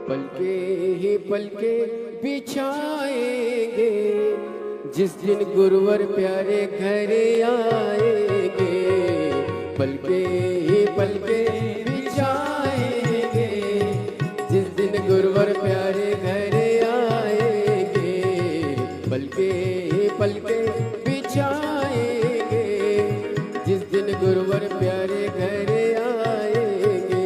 पलके ही पलके बिछाएंगे जिस दिन गुरुवर प्यारे घर आएंगे। पलके ही पलके बिछाएंगे जिस दिन गुरुवर प्यारे घर आएंगे। पलके ही पलके बिछाएंगे जिस दिन गुरुवर प्यारे घर आएंगे।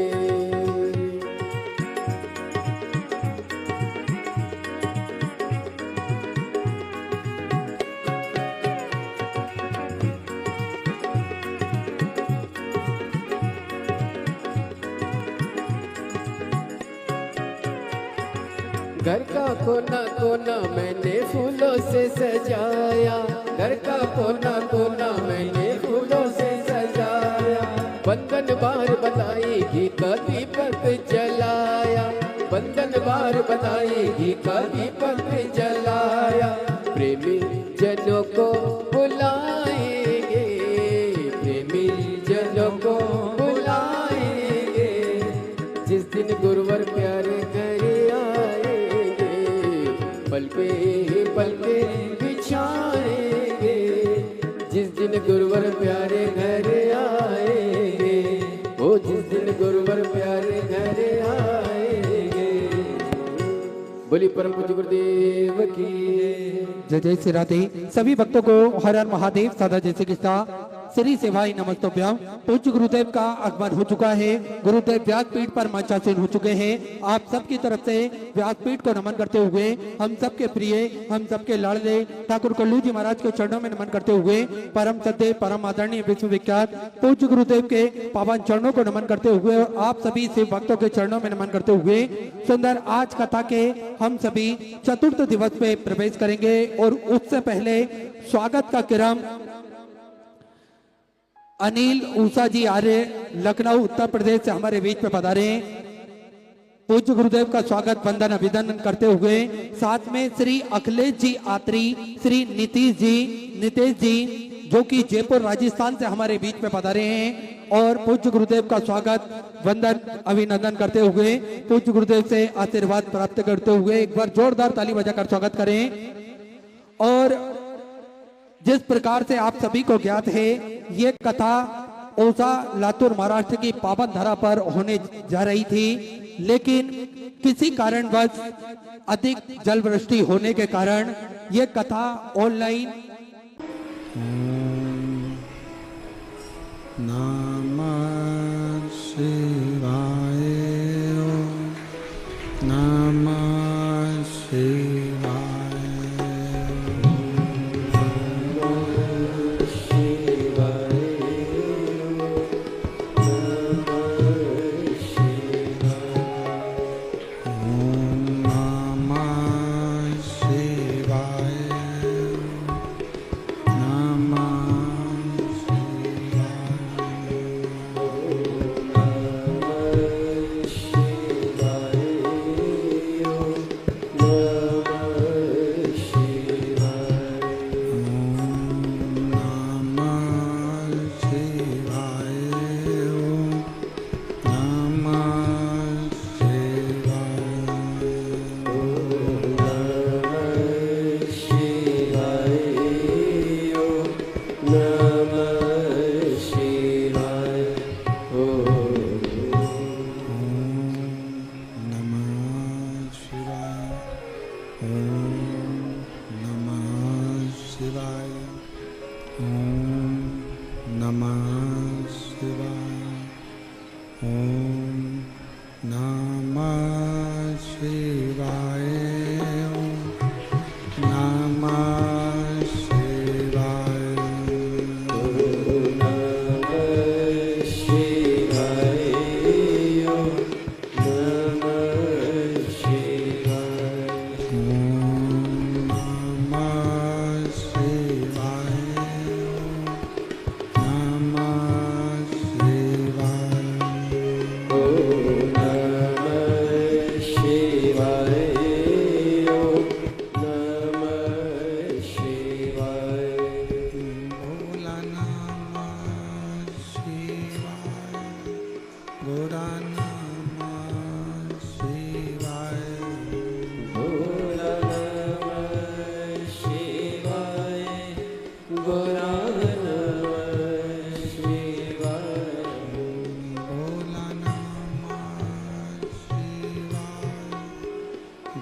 घर का कोना कोना मैंने फूलों से सजाया, घर का कोना कोना मैंने फूलों से सजाया। बंधन बार बताई घी का दीपक जलाया, बंधन बार बताई घी का दीपक जलाया। प्रेमी जनों को बुलाएंगे, प्रेमी जनों को बुलाएंगे जिस दिन गुरुवर प्यारे घर आएंगे। पलके ही पलके बिछाएंगे जिस दिन गुरुवर प्यारे घर आएंगे। ओ जिस दिन गुरुवर प्यारे घर आएंगे। बोली परम पूज्य गुरुदेव की जय जय श्री राधे। सभी भक्तों को हर हर महादेव, सदा जय श्री कृष्णा, श्री सेवाई नमस्तोभ्यम। पूज्य गुरुदेव का आगमन हो चुका है। गुरुदेव व्यासपीठ पर मंचासीन हो चुके हैं। आप सबकी तरफ से व्यासपीठ को नमन करते हुए हम सबके प्रिय, हम सबके लाडले ठाकुर कल्लू जी महाराज के चरणों में नमन करते हुए परम सत्य, परम आदरणीय, विश्वविख्यात पूज्य गुरुदेव के पावन चरणों को नमन करते हुए और आप सभी शिव भक्तों के चरणों में नमन करते हुए सुंदर आज कथा के हम सभी चतुर्थ दिवस पे प्रवेश करेंगे। और उससे पहले स्वागत का क्रम अनिल ऊषा जी आर्य लखनऊ उत्तर प्रदेश से हमारे बीच में पधारे। पूज्य गुरुदेव का स्वागत वंदन अभिनंदन करते हुए साथ में श्री अखिलेश जी आत्री, श्री नितेश जी जो कि जयपुर राजस्थान से हमारे बीच में पधारे हैं। और पूज्य गुरुदेव का स्वागत वंदन अभिनंदन करते हुए पूज्य गुरुदेव से आशीर्वाद प्राप्त करते हुए एक बार जोरदार ताली बजाकर स्वागत करें। और जिस प्रकार से आप सभी को ज्ञात है, ये कथा ओसा लातूर महाराष्ट्र की पावन धरा पर होने जा रही थी, लेकिन किसी कारणवश अधिक जलवृष्टि होने के कारण ये कथा ऑनलाइन नमः शिवाय, नमः शिवाय।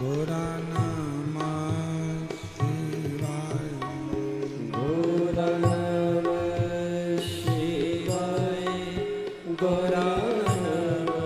गोरा नमः शिवाय गोरा नमः शिवाय गोरा नमः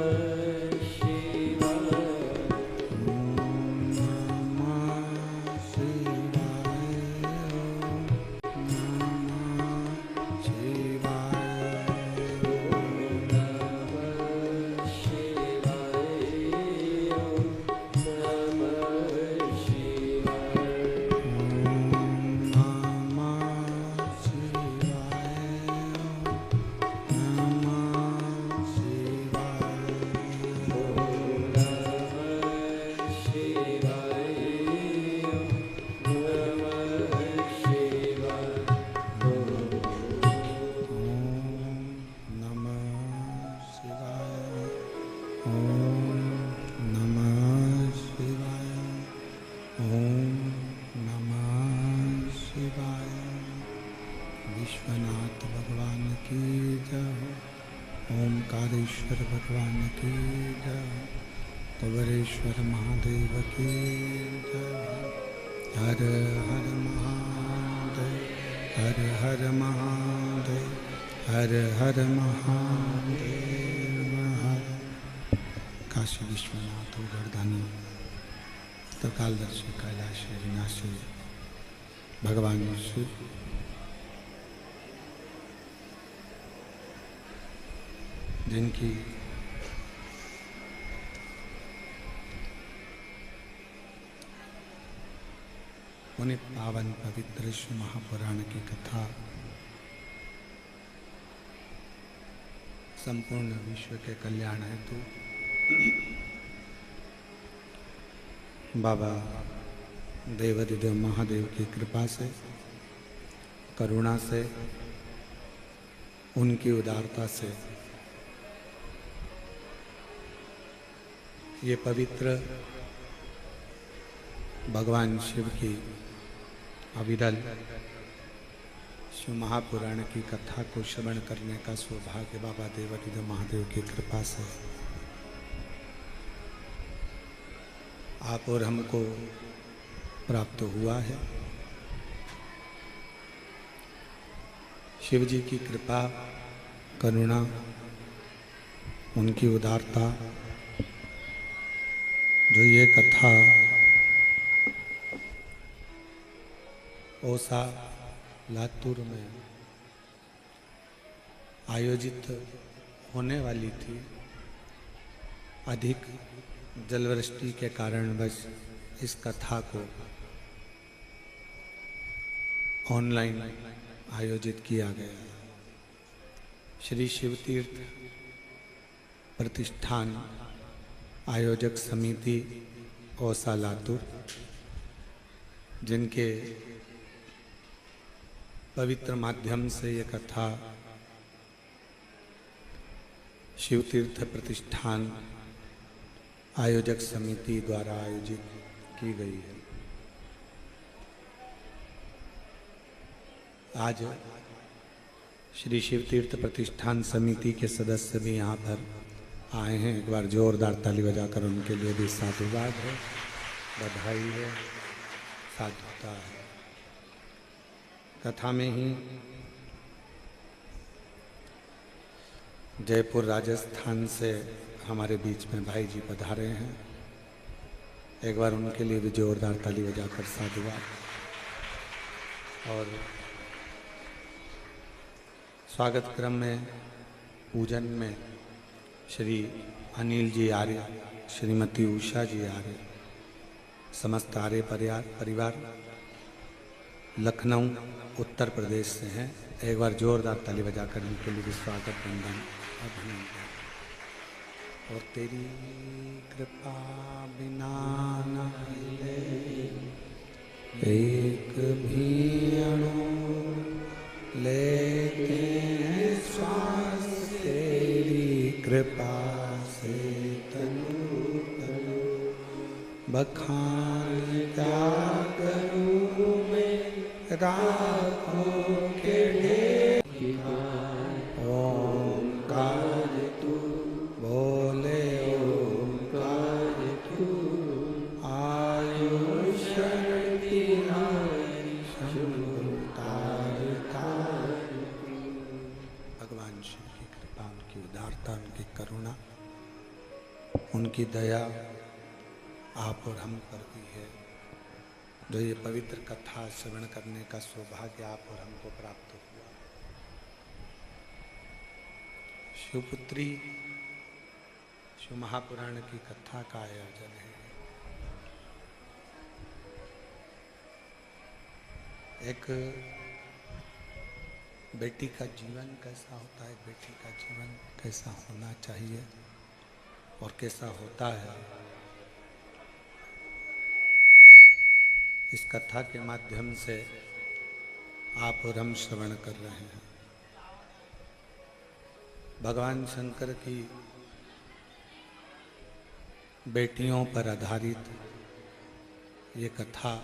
शिवाय विश्वनाथ भगवान की जय, ओमकारेश्वर भगवान की जय, तवरेश्वर महादेव की जय। हर हर महादेव, हर हर महादेव, हर हर महादेव। हर काशी विश्वनाथ गर्दानी त्रिकालदर्शी कैलाश विनाशी भगवान शिव जिनकी पुनित पावन पवित्र शिव महापुराण की कथा संपूर्ण विश्व के कल्याण हेतु बाबा देवाधिदेव महादेव की कृपा से, करुणा से, उनकी उदारता से ये पवित्र भगवान शिव की अविरल शिव महापुराण की कथा को श्रवण करने का सौभाग्य बाबा देवाधिदेव महादेव की कृपा से आप और हमको प्राप्त हुआ है। शिव जी की कृपा, करुणा, उनकी उदारता, जो ये कथा ओसा लातूर में आयोजित होने वाली थी, अधिक जलवृष्टि के कारण बस इस कथा को ऑनलाइन आयोजित किया गया। श्री शिव तीर्थ प्रतिष्ठान आयोजक समिति ओसा लातूर, जिनके पवित्र माध्यम से ये कथा शिव तीर्थ प्रतिष्ठान आयोजक समिति द्वारा आयोजित की गई है। आज श्री शिव तीर्थ प्रतिष्ठान समिति के सदस्य भी यहाँ पर आए हैं। एक बार जोरदार ताली बजाकर उनके लिए भी साधुवाद है, बधाई है, साधुता है। कथा में ही जयपुर राजस्थान से हमारे बीच में भाई जी पधारे हैं। एक बार उनके लिए भी जोरदार ताली बजाकर साधुवाद। और स्वागत क्रम में पूजन में श्री अनिल जी आर्य, श्रीमती उषा जी आर्य, समस्त आर्य परिवार लखनऊ उत्तर प्रदेश से हैं। एक बार जोरदार ताली बजाकर उनके लिए भी स्वागत वंदन अभिनंदन। और तेरी कृपा बिना न हिले एक भी अणु, लेते हैं श्वास तेरी कृपा से तनु तनु। बखान क्या करूं मैं राखों के ढेर, ओंकार बोले ओंकार तू आ दया आप और हम पर हुई है, जो ये पवित्र कथा श्रवण करने का सौभाग्य आप और हमको प्राप्त हुआ। शिवपुत्री शिव महापुराण की कथा का आयोजन है। एक बेटी का जीवन कैसा होता है, बेटी का जीवन कैसा होना चाहिए और कैसा होता है, इस कथा के माध्यम से आप और हम श्रवण कर रहे हैं। भगवान शंकर की बेटियों पर आधारित ये कथा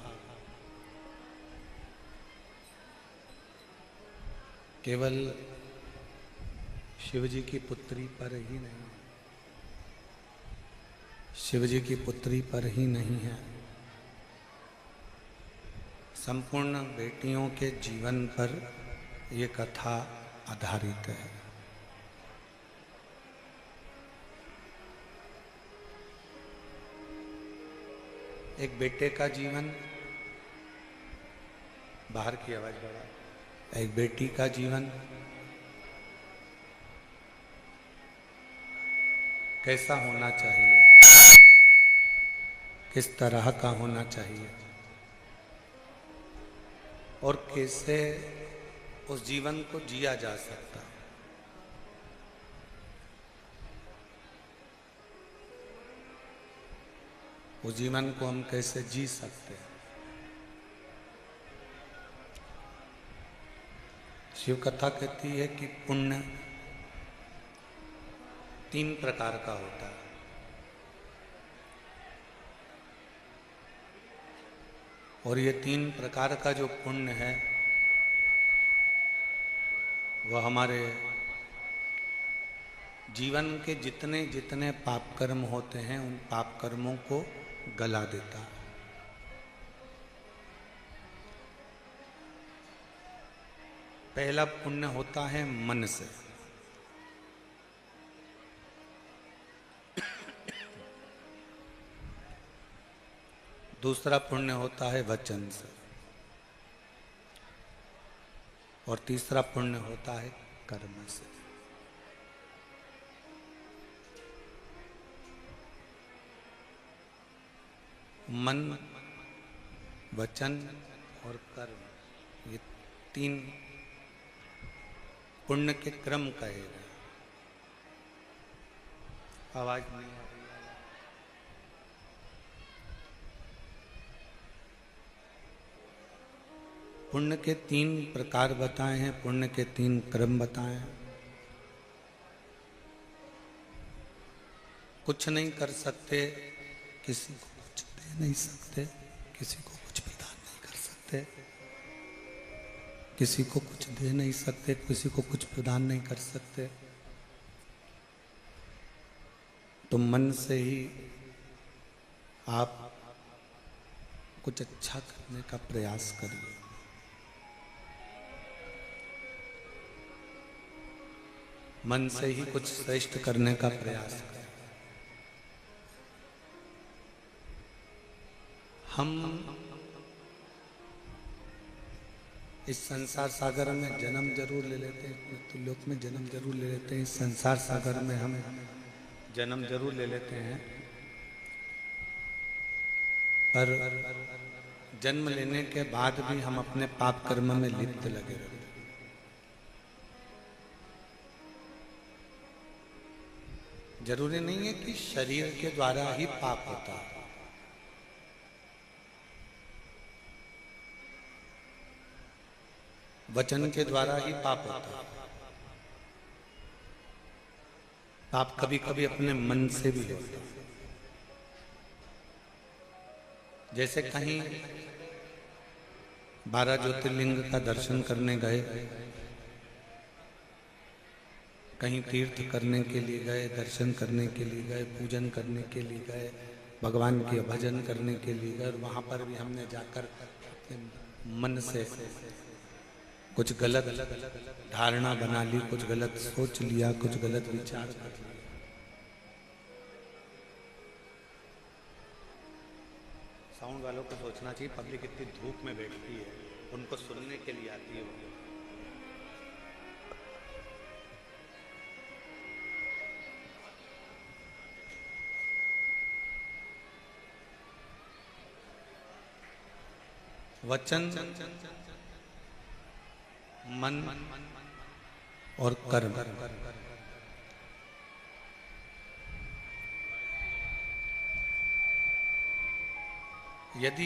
केवल शिवजी की पुत्री पर ही नहीं, शिवजी की पुत्री पर ही नहीं है, संपूर्ण बेटियों के जीवन पर ये कथा आधारित है। एक बेटे का जीवन, बाहर की आवाज बढ़ा, एक बेटी का जीवन कैसा होना चाहिए, किस तरह का होना चाहिए और कैसे उस जीवन को जिया जा सकता है। उस जीवन को हम कैसे जी सकते हैं। शिव कथा कहती है कि पुण्य 3 प्रकार का होता है। और ये 3 प्रकार का जो पुण्य है वह हमारे जीवन के जितने जितने पाप कर्म होते हैं उन पाप कर्मों को गला देता है। पहला पुण्य होता है मन से, दूसरा पुण्य होता है वचन से और तीसरा पुण्य होता है कर्म से। मन, वचन और कर्म, ये 3 पुण्य के क्रम कहे गए। आवाज नहीं आ रही है। पुण्य के 3 प्रकार बताए हैं, पुण्य के 3 क्रम बताए हैं। कुछ नहीं कर सकते, किसी को कुछ दे नहीं सकते, किसी को कुछ प्रदान नहीं कर सकते, किसी को कुछ दे नहीं सकते, किसी को कुछ प्रदान नहीं कर सकते। तो मन से ही आप कुछ अच्छा करने का प्रयास करिए। मन से ही कुछ श्रेष्ठ करने का प्रयास करें। हम इस संसार सागर में जन्म जरूर ले लेते हैं, मृत्युलोक में जन्म जरूर ले लेते हैं, इस संसार सागर में हम जन्म जरूर ले लेते हैं, पर जन्म लेने के बाद भी हम अपने पाप कर्म में लिप्त लगे रहते हैं। जरूरी नहीं है कि शरीर के द्वारा ही पाप होता है। वचन के द्वारा ही पाप होता है। पाप कभी कभी अपने मन से भी होता है। जैसे कहीं 12 ज्योतिर्लिंग का दर्शन करने गए, कहीं तीर्थ करने के लिए गए, दर्शन करने के लिए गए, पूजन करने के लिए गए, भगवान के भजन करने के लिए गए, और वहाँ पर भी हमने जाकर अपने मन से कुछ गलत धारणा बना ली, कुछ गलत सोच लिया, कुछ गलत विचार कर लिया। साउंड वालों को सोचना चाहिए, पब्लिक इतनी धूप में बैठती है, उनको सुनने के लिए आती है वो। वचन, मन और कर्म, यदि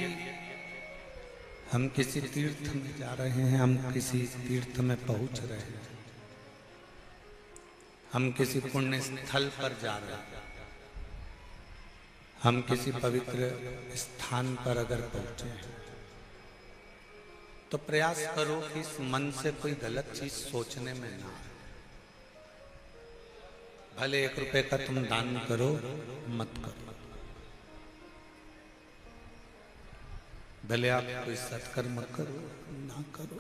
हम किसी तीर्थ में जा रहे हैं, हम किसी तीर्थ में पहुंच रहे हैं, हम किसी पुण्य स्थल पर जा रहे हैं, हम किसी पवित्र स्थान पर अगर पहुंचे हैं, तो प्रयास करो कि इस मन से कोई गलत चीज सोचने में ना आए। भले 1 रुपए का तुम दान करो, मत करो। भले आप कोई सत्कर्म करो, ना करो।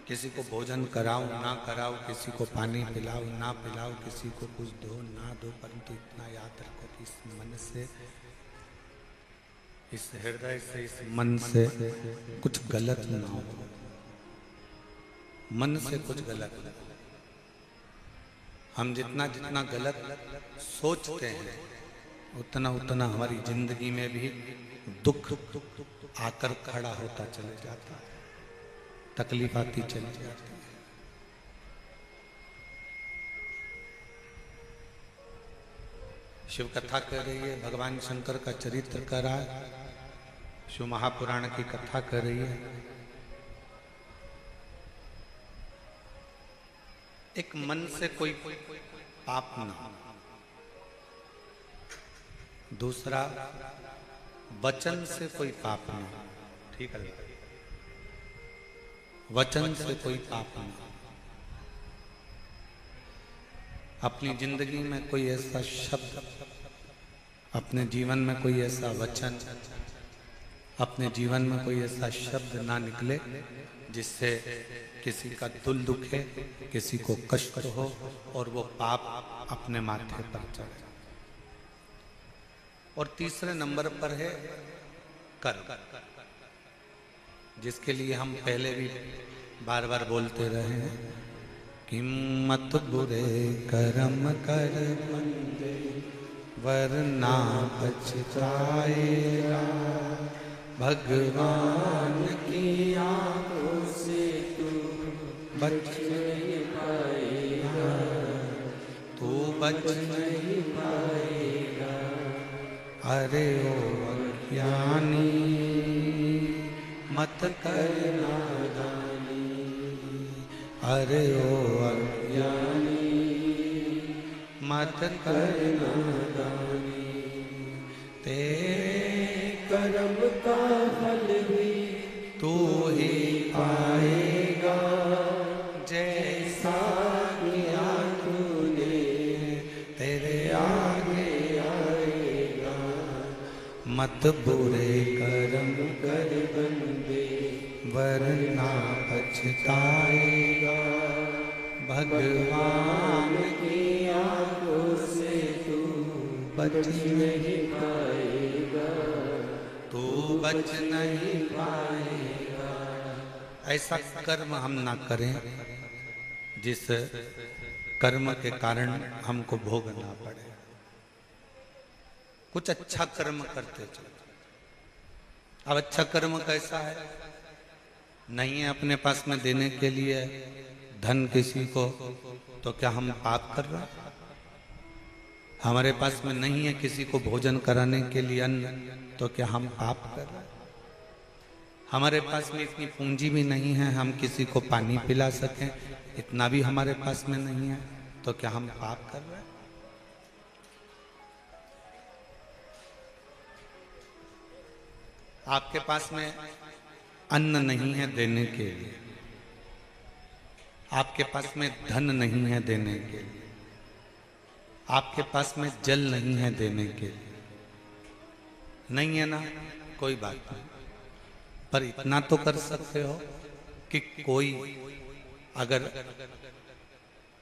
किसी को भोजन कराओ, ना कराओ, किसी को पानी पिलाओ, ना पिलाओ, किसी को कुछ दो, ना दो, परंतु इतना याद रखो कि इस मन से, इस हृदय से, इस मन से कुछ गलत ना हो। मन से कुछ गलत ना हो। हम जितना जितना गलत सोचते हैं, उतना उतना हमारी जिंदगी में भी दुख आकर खड़ा होता चले जाता है, तकलीफ आती चली जाती है। शिव कथा कर रही है, भगवान शंकर का चरित्र कर रहा है, शिव महापुराण की कथा कर रही है। एक मन से कोई पाप ना, दूसरा वचन से कोई पाप ना। ठीक है, वचन से कोई पाप ना। अपनी जिंदगी में कोई ऐसा शब्द, अपने जीवन में कोई ऐसा वचन, अपने जीवन में कोई ऐसा शब्द ना निकले जिससे किसी का दिल दुखे, किसी को कष्ट हो और वो पाप अपने माथे पर चढ़े। और तीसरे नंबर पर है कर्म, जिसके लिए हम पहले भी बार बार बोलते रहे हैं कि मत बुरे कर्म कर बंदे वरना पछताएगा, भगवान की आंखों से तू बच नहीं पाएगा, तू बच नहीं पाएगा। अरे ओ अज्ञानी मत करना दानी, अरे ओ अज्ञानी मत करना दानी। तेरे कर्म का फल भी तू ही पाएगा, जैसा किया तूने तेरे आगे आएगा। मत बुरे कर्म कर बंदे वरना पछताएगा, भगवान की आंखों से तू बच नहीं पाएगा, तू बच नहीं पाएगा। ऐसा कर्म हम ना करें जिस कर्म के कारण हमको भोगना पड़े। कुछ अच्छा कर्म करते चलो। अब अच्छा कर्म कैसा है? नहीं है अपने पास में देने के लिए धन किसी को, तो क्या हम पाप कर रहे हैं? हमारे पास में नहीं है किसी को भोजन कराने के लिए अन्न, तो क्या हम पाप कर रहे हैं? हमारे पास में इतनी पूंजी भी नहीं है हम किसी को पानी पिला सकें, इतना भी हमारे पास में नहीं है, तो क्या हम पाप कर रहे हैं? आपके पास में अन्न नहीं है देने के लिए, आपके पास में धन नहीं है देने के लिए, आपके पास में जल नहीं है देने के लिए, नहीं है ना, कोई बात नहीं। पर इतना तो कर सकते हो कि कोई अगर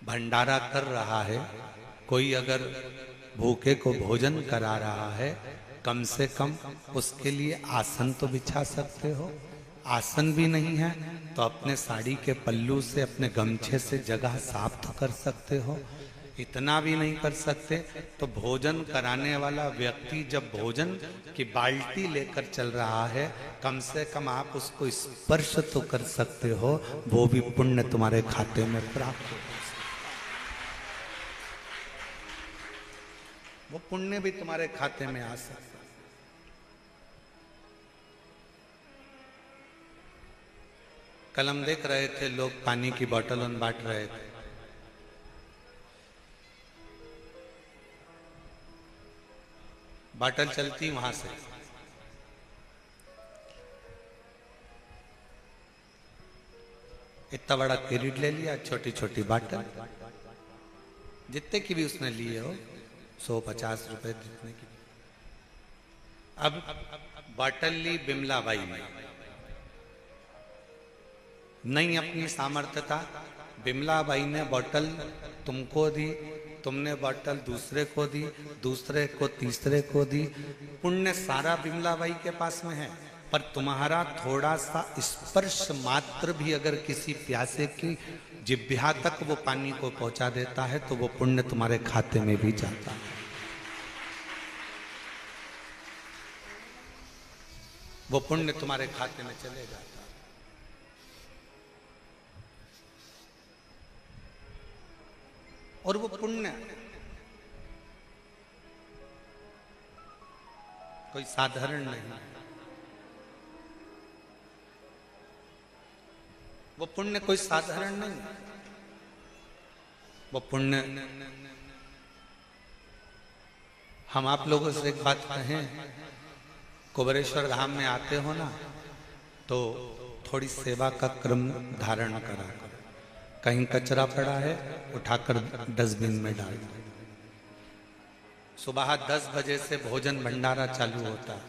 भंडारा कर रहा है, कोई अगर भूखे को भोजन करा रहा है, कम से कम उसके लिए आसन तो बिछा सकते हो। आसन भी नहीं है तो अपने साड़ी के पल्लू से, अपने गमछे से जगह साफ तो कर सकते हो। इतना भी नहीं कर सकते तो भोजन कराने वाला व्यक्ति जब भोजन की बाल्टी लेकर चल रहा है, कम से कम आप उसको स्पर्श तो कर सकते हो, वो भी पुण्य तुम्हारे खाते में प्राप्त हो। वो पुण्य भी तुम्हारे खाते में आ सकता है। कल हम देख रहे थे, लोग पानी की बोतल बांट रहे थे। बोतल चलती वहां से, इतना बड़ा क्रेडिट ले लिया, छोटी छोटी बोतल, जितने की भी उसने लिए हो, 150 रुपए जितने की। अब बोतल ली बिमला बाई ने, नहीं अपनी सामर्थ्य था, बिमला बाई ने बोतल तुमको दी, तुमने बोतल दूसरे को दी, दूसरे को तीसरे को दी। पुण्य सारा बिमला बाई के पास में है, पर तुम्हारा थोड़ा सा स्पर्श मात्र भी अगर किसी प्यासे की जिह्वा तक वो पानी को पहुंचा देता है तो वो पुण्य तुम्हारे खाते में भी जाता है। वो पुण्य तुम्हारे खाते में चले जाता है। और वो पुण्य कोई साधारण नहीं, वो पुण्य कोई साधारण नहीं। वो पुण्य, हम आप लोगों से एक बात कहें, कुबेरेश्वर धाम में आते हो ना, तो थोड़ी सेवा का क्रम धारण करा करो। कहीं कचरा पड़ा है, उठाकर डस्टबिन में डाल दो। सुबह 10 बजे से भोजन भंडारा चालू होता है।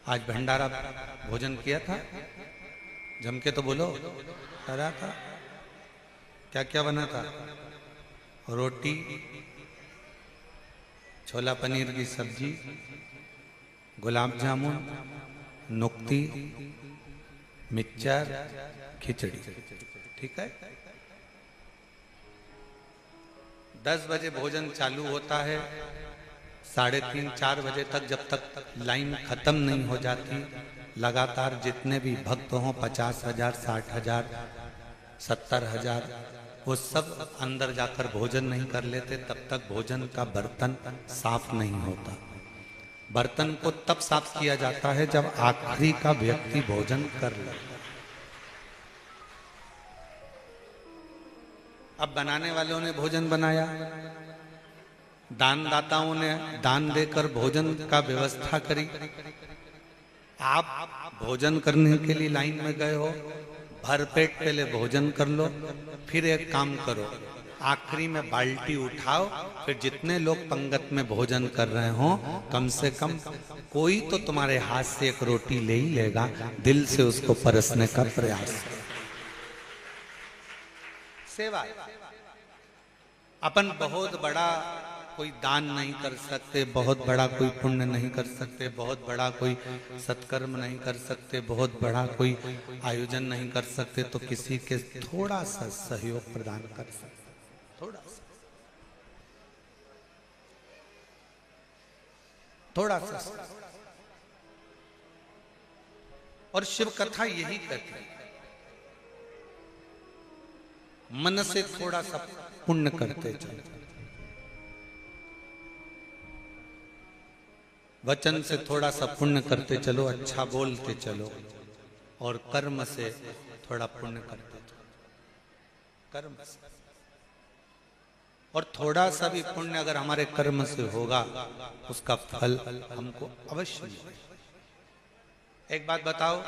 आज भंडारा भोजन किया था, जम के तो बोलो, करा था। क्या क्या बना था? रोटी, छोला पनीर की सब्जी, गुलाब जामुन, नुक्ती, मिक्सचर, खिचड़ी। ठीक है। 10 बजे भोजन चालू होता है, 3:30-4 बजे तक, जब तक लाइन खत्म नहीं हो जाती, लगातार जितने भी भक्त हों, 50,000, 60,000, 70,000, वो सब अंदर जाकर भोजन नहीं कर लेते, तब तक भोजन का बर्तन साफ नहीं होता। बर्तन को तब साफ किया जाता है जब आखिरी का व्यक्ति भोजन कर ले। अब बनाने वालों ने भोजन बनाया, दानदाताओं ने दान देकर भोजन का व्यवस्था करी। आप भोजन करने के लिए लाइन में गए हो, भरपेट पहले भोजन कर लो, फिर एक काम करो, आखिरी में बाल्टी उठाओ, फिर जितने लोग पंगत में भोजन कर रहे हो, कम से कम कोई तो तुम्हारे हाथ से एक रोटी ले ही लेगा। दिल से उसको परसने का प्रयास करो। सेवा। अपन बहुत बड़ा कोई दान नहीं कर सकते, बहुत बड़ा कोई पुण्य नहीं कर सकते, बहुत बड़ा कोई सत्कर्म नहीं कर सकते, बहुत बड़ा कोई आयोजन नहीं कर सकते, तो किसी के थोड़ा सा सहयोग प्रदान कर सकते, थोड़ा सा, थोड़ा सा। और शिव कथा यही कहती है, मन से थोड़ा सा पुण्य करते चलो, वचन से थोड़ा सा पुण्य करते चलो, अच्छा बोलते चलो, और कर्म से थोड़ा पुण्य करते चलो, कर्म से। और थोड़ा सा भी पुण्य अगर हमारे कर्म से होगा, उसका फल हमको अवश्य मिलेगा। एक बात बताओ,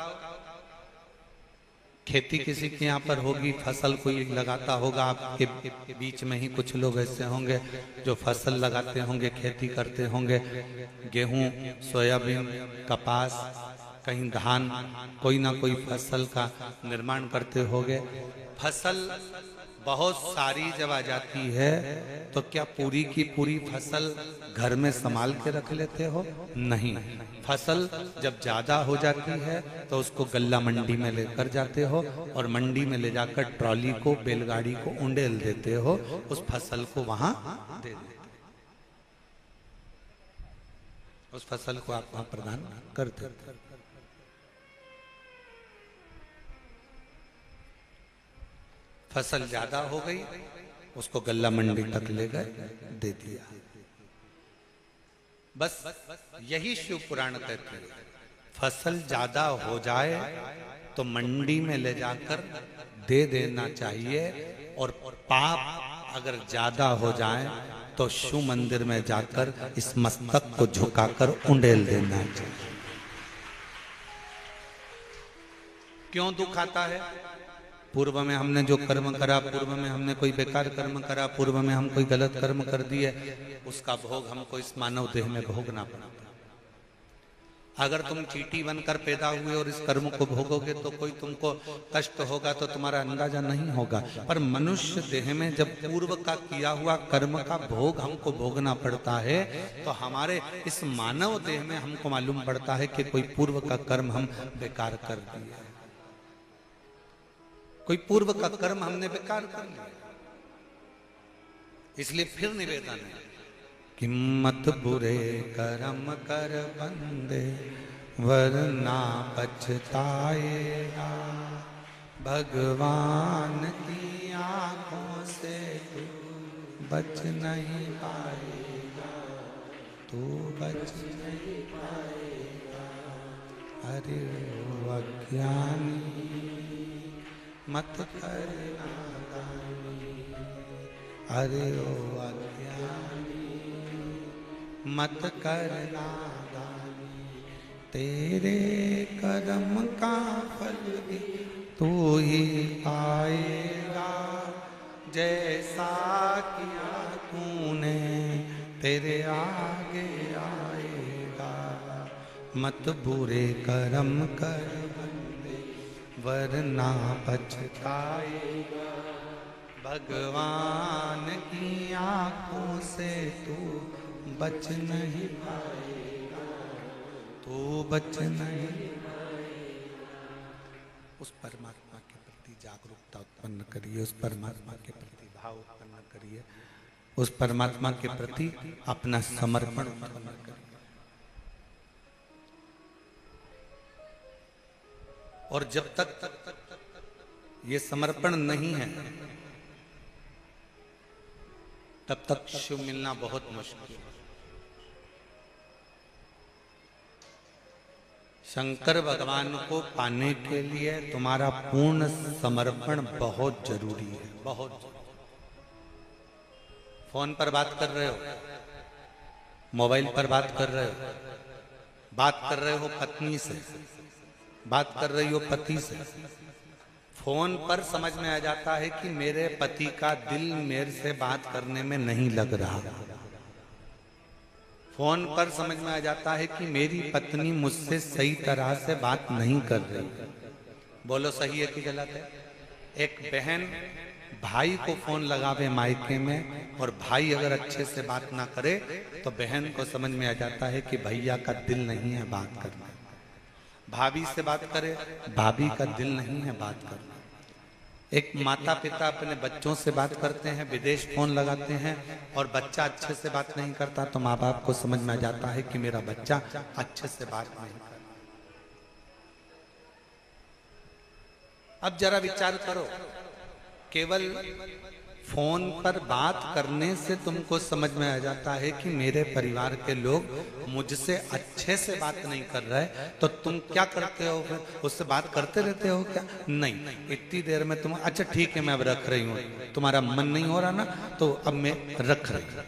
खेती किसी के यहाँ पर होगी, फसल कोई लगाता होगा, आपके बीच में ही कुछ लोग ऐसे होंगे जो फसल लगाते होंगे, खेती करते होंगे, गेहूं, सोयाबीन, कपास, कहीं धान, कोई ना कोई फसल का निर्माण करते होंगे। फसल बहुत सारी जब आ जाती है तो क्या पूरी की पूरी फसल घर में संभाल के रख लेते हो? नहीं, फसल जब ज्यादा हो जाती है तो उसको गल्ला मंडी में लेकर जाते हो और मंडी में ले जाकर ट्रॉली को, बैलगाड़ी को उंडेल देते हो, उस फसल को वहां दे देते, उस फसल को आप वहां प्रदान कर देते। फसल ज्यादा हो गई, उसको गल्ला मंडी तक ले गए, दे दिया। बस यही शिव पुराण कहते हैं, फसल ज्यादा हो जाए तो मंडी में ले जाकर दे देना चाहिए, और पाप अगर ज्यादा हो जाए तो शिव मंदिर में जाकर इस मस्तक को झुकाकर उंडेल देना चाहिए। क्यों दुख आता है? पूर्व में हमने जो कर्म करा, पूर्व में हमने कोई बेकार कर्म करा, पूर्व में हम कोई गलत कर्म कर दिए, उसका भोग हमको इस मानव देह में भोगना पड़ा। अगर तुम चींटी बनकर पैदा हुए और इस कर्म को भोगोगे तो कोई तुमको कष्ट होगा तो तुम्हारा अंदाजा नहीं होगा। पर मनुष्य देह में जब पूर्व का किया हुआ कर्म का भोग हमको भोगना पड़ता है तो हमारे इस मानव देह में हमको मालूम पड़ता है कि कोई पूर्व का कर्म हम बेकार कर दिया, कोई पूर्व का कर्म हमने बेकार कर लिया। इसलिए फिर निवेदन है कि मत बुरे कर्म कर बंदे वरना पछताएगा, भगवान की आंखों से तू बच नहीं पाएगा, तू बच नहीं पाएगा। अरे ओ अज्ञानी मत कर नादानी, अरे ओ अज्ञानी मत कर नादानी, तेरे कर्म का फल भी तू ही पाएगा, जैसा किया तूने तेरे आगे आएगा। मत बुरे कर्म कर वरना पछताएगा, भगवान की आंखों से तू बच नहीं पाएगा, तू बच नहीं पाएगा। उस परमात्मा के प्रति जागरूकता उत्पन्न करिए, उस परमात्मा के प्रति भाव उत्पन्न करिए, उस परमात्मा के प्रति अपना समर्पण उत्पन्न करिए। और जब तक ये समर्पण नहीं है तब तक शिव मिलना बहुत मुश्किल है। शंकर भगवान को पाने के लिए तुम्हारा पूर्ण समर्पण बहुत जरूरी है, बहुत जरूरी। फोन पर बात कर रहे हो, मोबाइल पर बात कर रहे हो, बात कर रहे हो पत्नी से, बात कर रही हो पति से, फोन पर समझ में आ जाता है कि मेरे पति का दिल मेरे से बात करने में नहीं लग रहा। फोन पर समझ में आ जाता है कि मेरी पत्नी मुझसे सही तरह से बात नहीं कर रही। बोलो सही है कि गलत है? एक बहन भाई को फोन लगावे मायके में और भाई अगर अच्छे से बात ना करे तो बहन को समझ में आ जाता है कि भैया का दिल नहीं है बात करना। भाभी से बात करे, भाभी का दिल नहीं है बात करना। एक माता पिता अपने बच्चों से बात करते हैं, विदेश फोन लगाते हैं और बच्चा अच्छे से बात नहीं करता तो माँ बाप को समझ में आ जाता है कि मेरा बच्चा अच्छे से बात नहीं करता। अब जरा विचार करो, केवल फोन पर बात करने से तुमको समझ में आ जाता है कि मेरे परिवार के लोग मुझसे अच्छे से बात नहीं कर रहे, तो तुम क्या करते हो? फिर उससे बात करते रहते हो क्या? नहीं, इतनी देर में तुम अच्छा ठीक है मैं अब रख रही हूँ, तुम्हारा मन नहीं हो रहा ना तो अब मैं रख रही हूँ।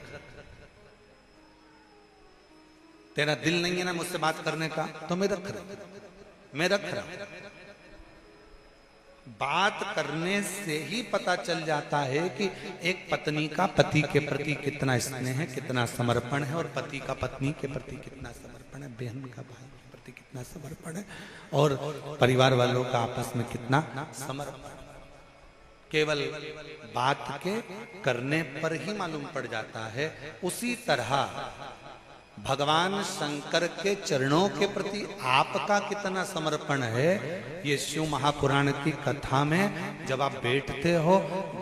तेरा दिल नहीं है ना मुझसे बात करने का तो मैं रख रहा हूँ। बात करने से ही पता चल जाता है कि एक पत्नी का पति के प्रति कितना स्नेह है, कितना समर्पण है, और पति का पत्नी के प्रति कितना समर्पण है, बहन का भाई के प्रति कितना समर्पण है, और परिवार वालों का आपस में कितना समर्पण। केवल बात के करने पर ही मालूम पड़ जाता है। उसी तरह भगवान शंकर के चरणों के प्रति आपका कितना समर्पण है, ये शिव महापुराण की कथा में जब आप बैठते हो,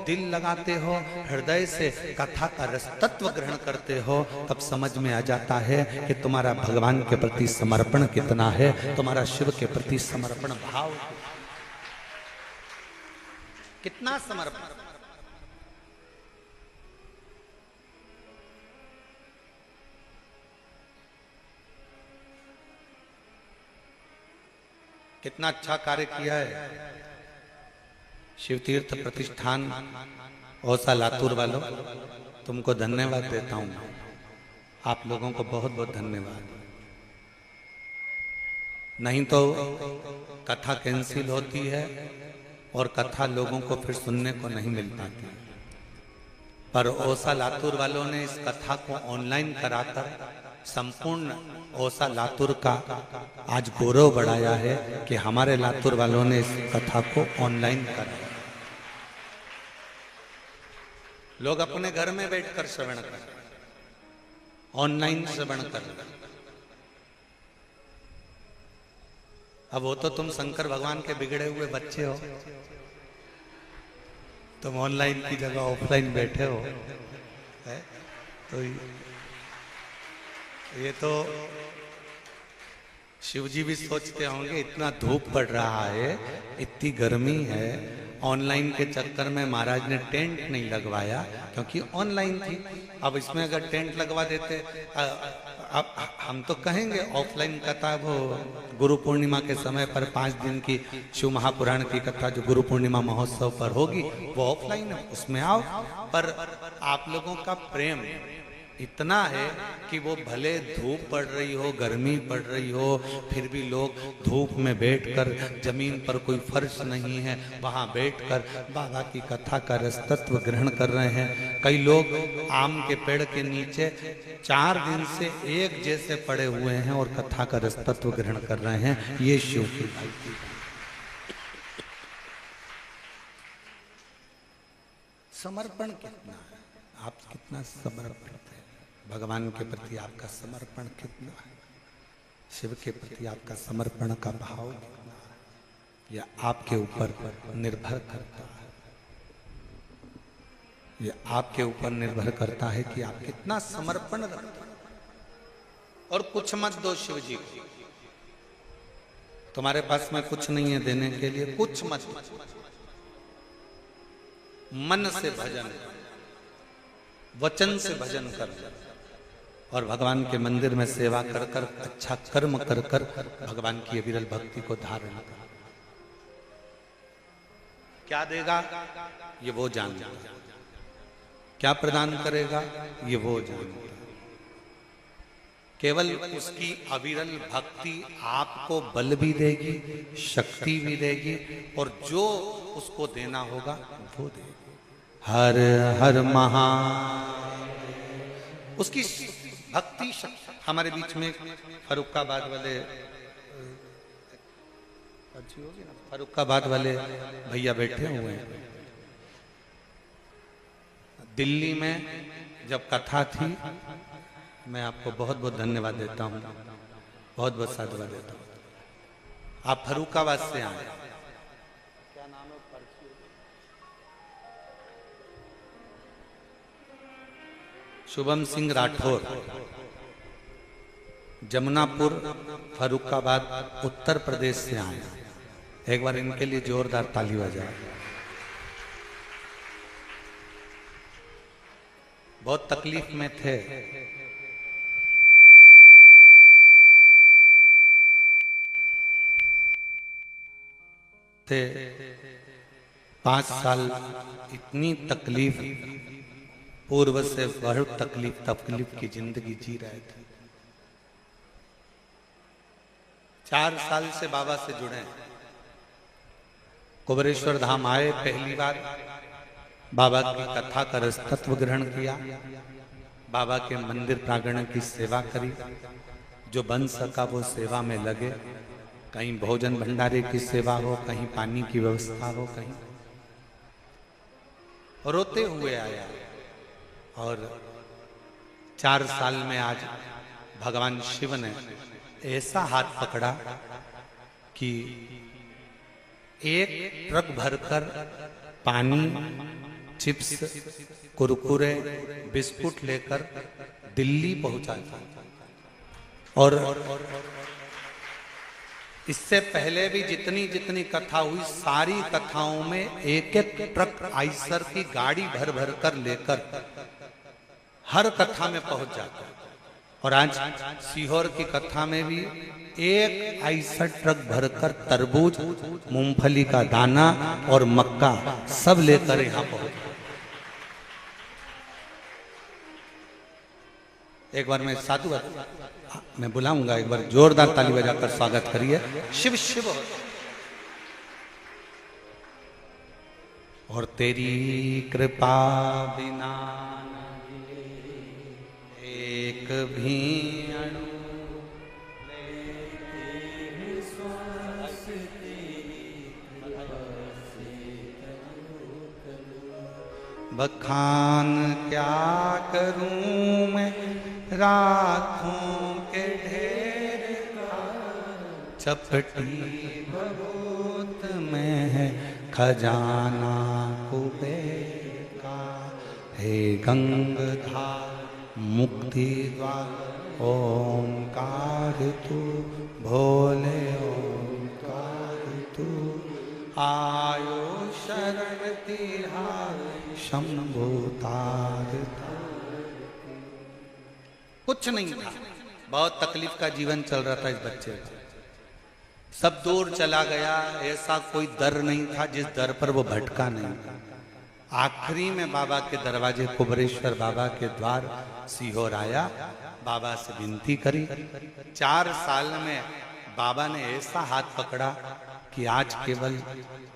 दिल लगाते हो, हृदय से कथा का रस तत्व ग्रहण करते हो, तब समझ में आ जाता है कि तुम्हारा भगवान के प्रति समर्पण कितना है, तुम्हारा शिव के प्रति समर्पण भाव कितना समर्पण। कितना अच्छा कार्य किया है शिव तीर्थ प्रतिष्ठान औसा लातूर वालों, तुमको धन्यवाद देता हूं। आप लोगों को बहुत बहुत धन्यवाद। नहीं तो कथा कैंसिल होती है और कथा लोगों को फिर सुनने को नहीं मिल पाती, पर औसा लातूर वालों ने इस कथा को ऑनलाइन कराकर संपूर्ण औसा लातूर का आज गौरव बढ़ाया है कि हमारे लातूर वालों ने इस कथा को ऑनलाइन कराया। लोग अपने घर में बैठकर श्रवण कर, ऑनलाइन श्रवण कर। अब वो तो तुम शंकर भगवान के बिगड़े हुए बच्चे हो, तुम ऑनलाइन की जगह ऑफलाइन बैठे हो, है? तो ये तो शिवजी भी सोचते होंगे, इतना धूप पड़ रहा है, इतनी गर्मी है, ऑनलाइन के चक्कर में महाराज ने टेंट नहीं लगवाया, क्योंकि ऑनलाइन थी। अब इसमें अगर टेंट लगवा देते, अब हम तो कहेंगे ऑफलाइन कथा वो गुरु पूर्णिमा के समय पर 5 दिन की शिव महापुराण की कथा जो गुरु पूर्णिमा महोत्सव पर होगी वो ऑफलाइन है, उसमें आओ। पर आप लोगों का प्रेम इतना है कि वो भले धूप पड़ रही हो, गर्मी पड़ रही हो, फिर भी लोग धूप में बैठकर, जमीन पर कोई फर्श नहीं है, वहां बैठकर बाबा की कथा का रस तत्व ग्रहण कर रहे हैं। कई लोग आम के पेड़ के नीचे 4 दिन से एक जैसे पड़े हुए हैं और कथा का रस तत्व ग्रहण कर रहे हैं। ये शिव की भक्ति। समर्पण कितना है, आप कितना समर्पण हैं भगवान के प्रति, आपका समर्पण कितना है, शिव के प्रति आपका समर्पण का भाव कितना है, यह आपके ऊपर निर्भर करता है। यह आपके ऊपर निर्भर करता है कि आप कितना समर्पण रखते हैं। और कुछ मत दो शिव जी को, तुम्हारे पास में कुछ नहीं है देने के लिए, कुछ मत, मन से भजन, वचन से भजन कर और भगवान के मंदिर में सेवा कर कर, अच्छा कर्म कर कर भगवान की अविरल भक्ति को धारण कर। क्या देगा ये वो जानता है, क्या प्रदान करेगा ये वो जानता है। केवल उसकी अविरल भक्ति आपको बल भी देगी, शक्ति भी देगी, और जो उसको देना होगा वो देगी। हर हर महा, उसकी भक्ति शक्ति। हमारे बीच में फरुखाबाद वाले, फरुखाबाद वाले भैया बैठे हुए हैं। दिल्ली में जब कथा थी, मैं आपको बहुत बहुत धन्यवाद देता हूँ, बहुत बहुत साधुवाद देता हूँ। आप फरुखाबाद से आए, शुभम सिंह राठौर, जमुनापुर, फरुखाबाद, उत्तर प्रदेश से आए। एक बार इनके लिए जोरदार ताली बजाए। बहुत तकलीफ में थे, थे 5 साल इतनी तकलीफ, पूर्व से बहुत तकलीफ की जिंदगी जी रहे थे। 4 साल से बाबा से जुड़े हैं। कुबरेश्वर धाम आए, पहली बार बाबा की कथा का रस तत्व ग्रहण किया, बाबा के मंदिर प्रांगण की सेवा करी, जो बन सका वो सेवा में लगे। कहीं भोजन भंडारे की सेवा हो, कहीं पानी की व्यवस्था हो, कहीं रोते हुए आया और 4 साल में आज भगवान शिव ने ऐसा हाथ पकड़ा कि एक ट्रक भरकर पानी, चिप्स, कुरकुरे, बिस्कुट लेकर दिल्ली पहुंचा था। और इससे पहले भी जितनी जितनी कथा हुई, सारी कथाओं में एक एक ट्रक आइसर की गाड़ी भर भर कर लेकर हर कथा में पहुंच जाता। और आज सीहोर की कथा में भी एक आइसर ट्रक भरकर तरबूज, मूंगफली का दाना और मक्का सब लेकर यहां पहुंच। एक बार मैं साधु मैं बुलाऊंगा, एक बार जोरदार ताली बजाकर स्वागत करिए। शिव शिव। और तेरी कृपा बिना एक भी अणु बखान क्या करूं मैं रातों के ढेर का, चपटी भगोत में है खजाना कुबेर का। हे गंगाधार मुक्ति द्वार ओंकार तू, भोले ओंकार तू, आयो शरण तिहार शंभु तार। कुछ नहीं था, बहुत तकलीफ का जीवन चल रहा था इस बच्चे का। सब दूर चला गया, ऐसा कोई दर नहीं था जिस दर पर वो भटका नहीं था। आखिरी में बाबा के दरवाजे, कुबरेश्वर बाबा के द्वार सीहोर आया, बाबा से विनती करी। 4 साल में बाबा ने ऐसा हाथ पकड़ा कि आज केवल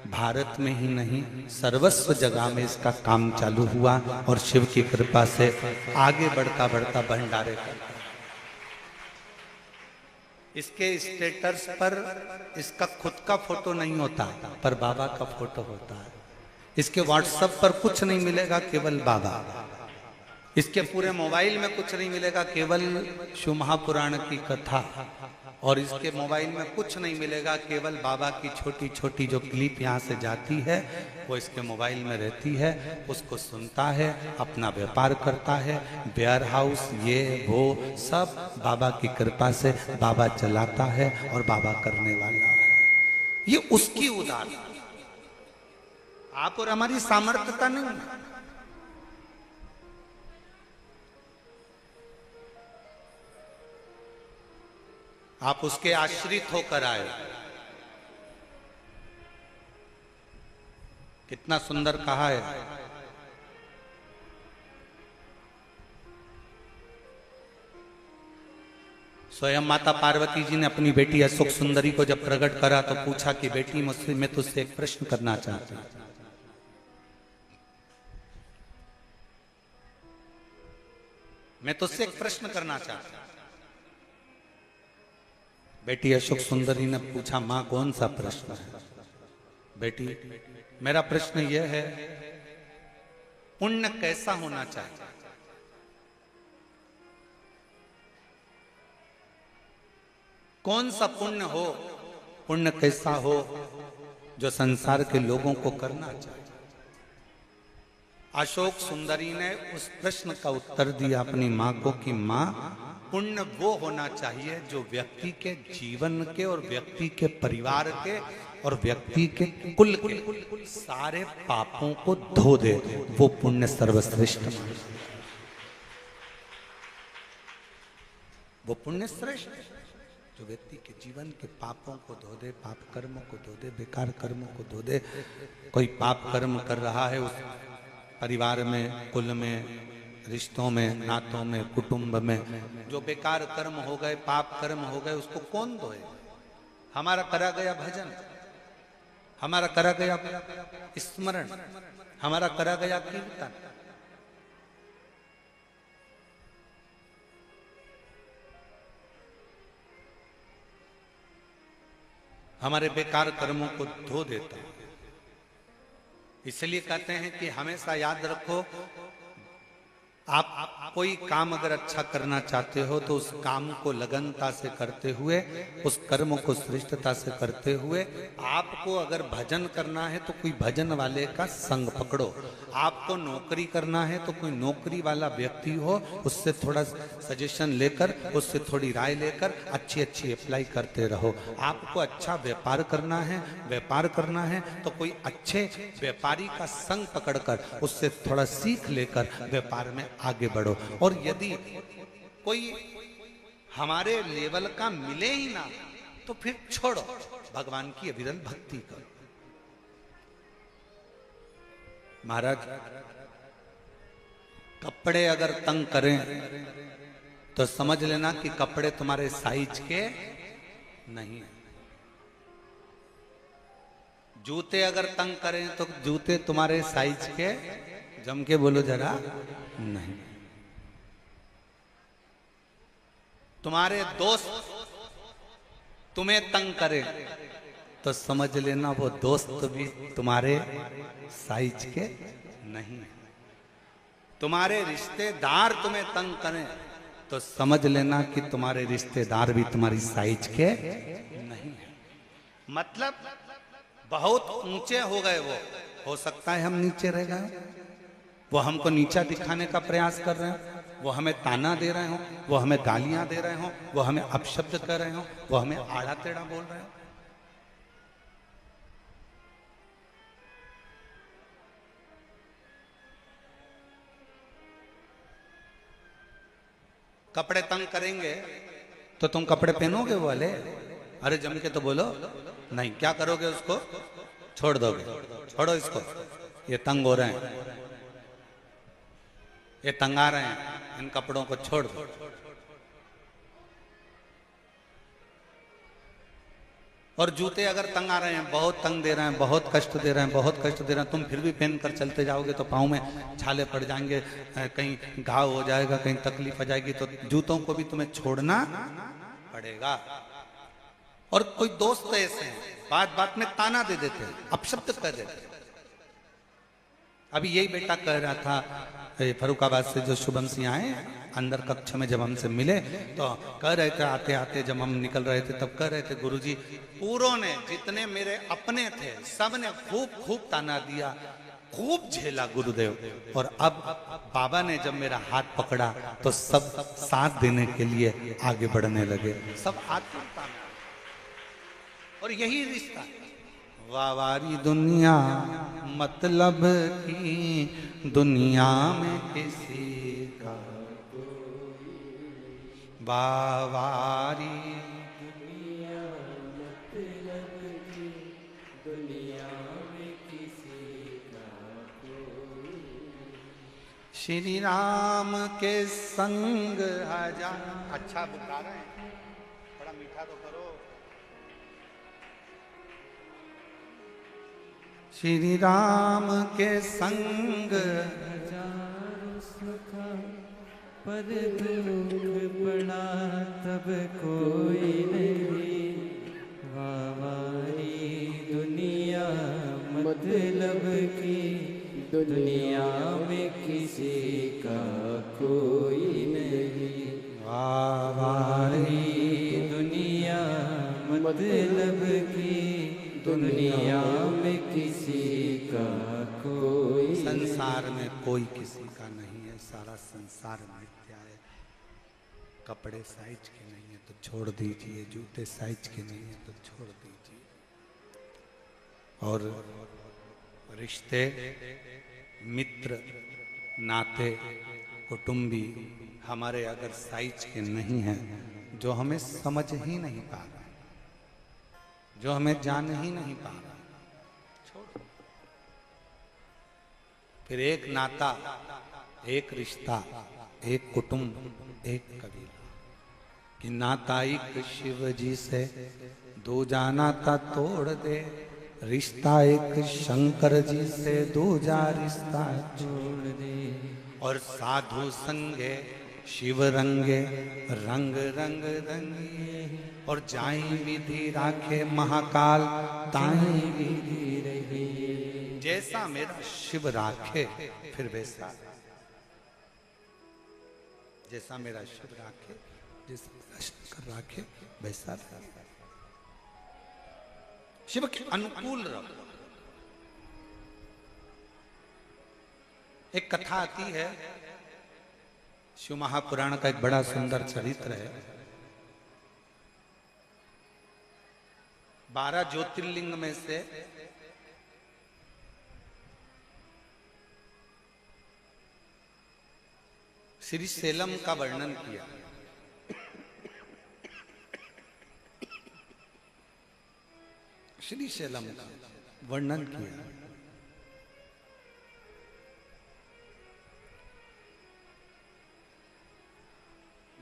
भारत में ही नहीं, सर्वस्व जगह में इसका काम चालू हुआ। और शिव की कृपा से आगे बढ़ता बढ़ता भंडारे का इसके स्टेटस पर इसका खुद का फोटो नहीं होता, पर बाबा का फोटो होता है। इसके व्हाट्सएप पर कुछ नहीं मिलेगा, केवल बाबा। इसके पूरे मोबाइल में कुछ नहीं मिलेगा, केवल शिव महापुराण की कथा। और इसके मोबाइल में कुछ नहीं मिलेगा, केवल बाबा की छोटी छोटी जो क्लिप यहाँ से जाती है वो इसके मोबाइल में रहती है। उसको सुनता है, अपना व्यापार करता है, वेयर हाउस ये वो सब बाबा की कृपा से बाबा चलाता है और बाबा करने वाला है। ये उसकी उदार, आप और हमारी सामर्थ्यता नहीं है। आप उसके आश्रित होकर आए। कितना सुंदर कहा है। स्वयं माता पार्वती जी ने अपनी बेटी अशोक सुंदरी को जब प्रकट करा तो पूछा कि बेटी मुझसे, मैं तुझसे एक प्रश्न करना चाहती हूं। मैं तुझसे एक प्रश्न करना चाहता हूं। बेटी अशोक सुंदरी ने पूछा, मां कौन सा प्रश्न है? बेटी मेरा प्रश्न यह है, पुण्य कैसा होना चाहिए? कौन सा पुण्य हो, पुण्य कैसा हो जो संसार के लोगों को करना चाहिए? अशोक सुंदरी ने उस प्रश्न का उत्तर दिया अपनी मां को कि मां, पुण्य वो होना चाहिए जो व्यक्ति के जीवन के और व्यक्ति के परिवार के और व्यक्ति के कुल के सारे पापों को धो दे। वो पुण्य सर्वश्रेष्ठ, वो पुण्य श्रेष्ठ जो व्यक्ति के जीवन के पापों को धो दे, पाप कर्मों को धो दे, बेकार कर्मों को धो दे। कोई पाप कर्म कर रहा है उस परिवार में, कुल में, रिश्तों में, नातों में, कुटुंब में जो बेकार कर्म हो गए, पाप कर्म हो गए, उसको कौन धोए? हमारा करा गया भजन, हमारा करा गया स्मरण, हमारा करा गया कीर्तन, हमारे बेकार कर्मों को धो देता है। इसलिए कहते हैं कि हमेशा याद रखो, आप कोई काम अगर अच्छा करना चाहते हो तो उस काम को लगनता से करते हुए, उस कर्म को श्रेष्ठता से करते हुए, आपको अगर भजन करना है तो कोई भजन वाले का संग पकड़ो, आपको नौकरी करना है तो कोई नौकरी वाला व्यक्ति हो, उससे थोड़ा सजेशन लेकर, उससे थोड़ी राय लेकर अच्छी अच्छी अप्लाई करते रहो। आपको अच्छा व्यापार करना है, व्यापार करना है तो कोई अच्छे व्यापारी का संग पकड़कर उससे थोड़ा सीख लेकर व्यापार में आगे बढ़ो। और यदि कोई हमारे लेवल का मिले ही ना तो फिर छोड़ो, भगवान की अविरल भक्ति करो। महाराज, कपड़े अगर तंग करें तो समझ लेना कि कपड़े तुम्हारे साइज के नहीं है। जूते अगर तंग करें तो जूते तुम्हारे साइज के, जम के बोलो जरा, नहीं। तुम्हारे दोस्त तुम्हें तंग करे तो समझ लेना वो दोस्त भी तुम्हारे साइज के नहीं। तुम्हारे रिश्तेदार तुम्हें तंग करें तो समझ लेना कि तुम्हारे रिश्तेदार भी तुम्हारी साइज के नहीं है। मतलब बहुत ऊंचे हो गए, वो हो सकता है हम नीचे रह गए, वो हमको नीचा दिखाने का प्रयास कर रहे हैं, वो हमें ताना दे रहे हो, वो हमें गालियां दे रहे हो, वो हमें अपशब्द कर रहे हो, वो हमें आड़ा टेढ़ा बोल रहे हो। कपड़े तंग करेंगे तो तुम कपड़े पहनोगे वो वाले? अरे जम के तो बोलो, नहीं। क्या करोगे? उसको छोड़ दोगे। छोड़ो इसको, ये तंग हो रहे हैं, ये तंगा रहे हैं, इन कपड़ों को छोड़ दो। और जूते अगर तंग आ रहे हैं, बहुत तंग दे रहे हैं, बहुत कष्ट दे रहे हैं, बहुत कष्ट दे रहे हैं, तुम फिर भी पहन कर चलते जाओगे तो पाँव में छाले पड़ जाएंगे, कहीं घाव हो जाएगा, कहीं तकलीफ आ जाएगी, तो जूतों को भी तुम्हें छोड़ना पड़ेगा। और कोई दोस्त ऐसे हैं, बात बात में ताना दे देते हैं, अपशब्द कर देते हैं। अभी यही बेटा कह रहा था, फरुखाबाद से जो शुभम सिंह आए अंदर कक्ष में जब हमसे मिले तो कह रहे थे, आते आते जब हम निकल रहे थे तब कह रहे थे, गुरुजी पूरों ने, जितने मेरे अपने थे, सब ने खूब खूब ताना दिया, खूब झेला गुरुदेव। और अब बाबा ने जब मेरा हाथ पकड़ा तो सब साथ देने के लिए आगे बढ़ने लगे, सब हाथ पकड़ा। और यही रिश्ता, वावारी दुनिया मतलब की दुनिया में किसी का, वावारी दुनिया मतलब की दुनिया में किसी का कोई। श्री राम के संग हजार। अच्छा बुला रहे हैं, बड़ा मीठा तो करो। श्री राम के संग हजारों सुख पर दुख पड़ा तब कोई नहीं। वावारी दुनिया मतलब की दुनिया में किसी का कोई नहीं। वावारी दुनिया मतलब की दुनिया में किसी का कोई। संसार में कोई किसी का नहीं है, सारा संसार मिथ्या है। कपड़े साइज के नहीं है तो छोड़ दीजिए, जूते साइज के नहीं है तो छोड़ दीजिए। और रिश्ते, मित्र, नाते, कुटुंबी हमारे अगर साइज के नहीं हैं, जो हमें समझ ही नहीं पा रहा, जो हमें जान ही नहीं पा रहा, छोड़ो। फिर एक नाता, एक रिश्ता, एक कुटुंब, एक कबीला। कि नाता एक शिव जी से दूजा नाता तोड़ दे, रिश्ता एक शंकर जी से दूजा रिश्ता छोड़ दे। और साधु संगे शिव रंगे रंग रंग रंगे, और जाई विधि राखे महाकाल ताई विधि रही। जैसे जैसा मेरा शिव राखे फिर वैसा, जैसा मेरा शिव राखे, जैसा मेरा शंकर राखे वैसा राखे। शिव के अनुकूल रहो। एक कथा आती है, शिव महापुराण का एक बड़ा सुंदर चरित्र है। 12 ज्योतिर्लिंग में से श्री सेलम का वर्णन किया। श्री सेलम का वर्णन किया।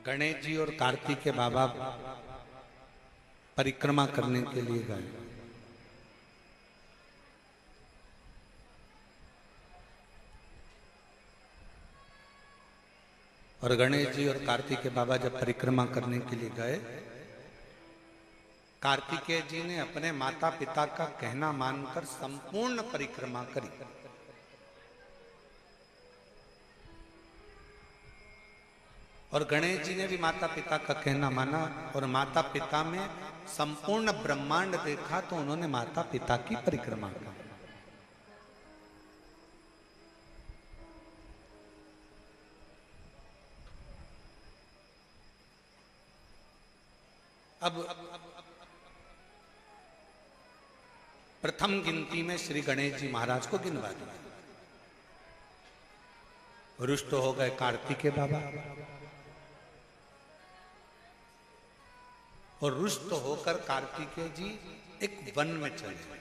गणेश जी और कार्तिक के बाबा परिक्रमा करने के लिए गए। और गणेश जी और कार्तिक के बाबा जब परिक्रमा करने के लिए गए, कार्तिकेय जी ने अपने माता पिता का कहना मानकर संपूर्ण परिक्रमा करी। और गणेश जी ने भी माता पिता का कहना माना और माता पिता में संपूर्ण ब्रह्मांड देखा, तो उन्होंने माता पिता की परिक्रमा की। अब प्रथम गिनती में श्री गणेश जी महाराज को गिनवा दिया। रुष्ट हो गए कार्तिकेय बाबा, और रुष्ट होकर कार्तिकेय जी एक वन में चले गए।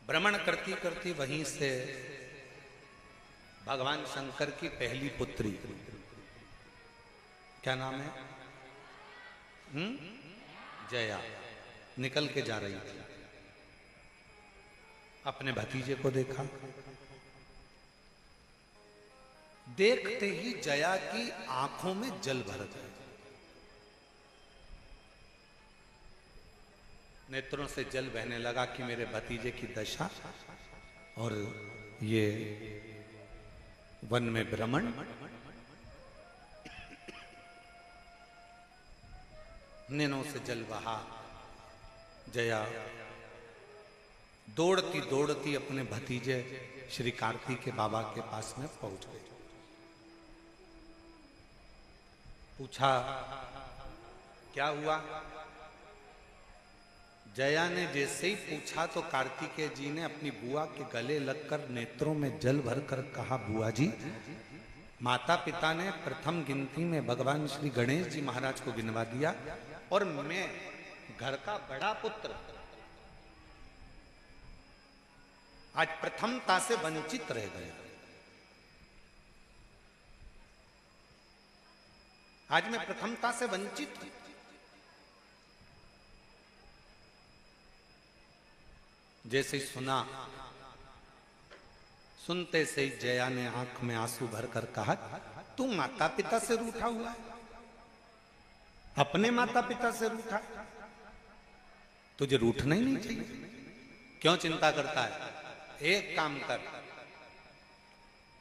भ्रमण करती करती वहीं से भगवान शंकर की पहली पुत्री, क्या नाम है, जया, निकल के जा रही थी। अपने भतीजे को देखा, देखते ही जया की आंखों में जल भर गया। नेत्रों से जल बहने लगा कि मेरे भतीजे की दशा और ये वन में भ्रमण। नैनों से जल बहा। जया दौड़ती दौड़ती अपने भतीजे श्री कार्तिक के बाबा के पास में पहुंच गई। पूछा क्या हुआ? जया ने जैसे ही पूछा तो कार्तिकेय जी ने अपनी बुआ के गले लगकर नेत्रों में जल भरकर कहा, बुआ जी, माता पिता ने प्रथम गिनती में भगवान श्री गणेश जी महाराज को गिनवा दिया और मैं घर का बड़ा पुत्र आज प्रथमता से वंचित रह गया। आज मैं प्रथमता से वंचित हूं। जैसे सुना, सुनते से ही जया ने आंख में आंसू भरकर कहा, तू माता पिता से रूठा हुआ है, अपने माता पिता से रूठा, तुझे रूठना ही नहीं चाहिए। क्यों चिंता करता है? एक काम कर,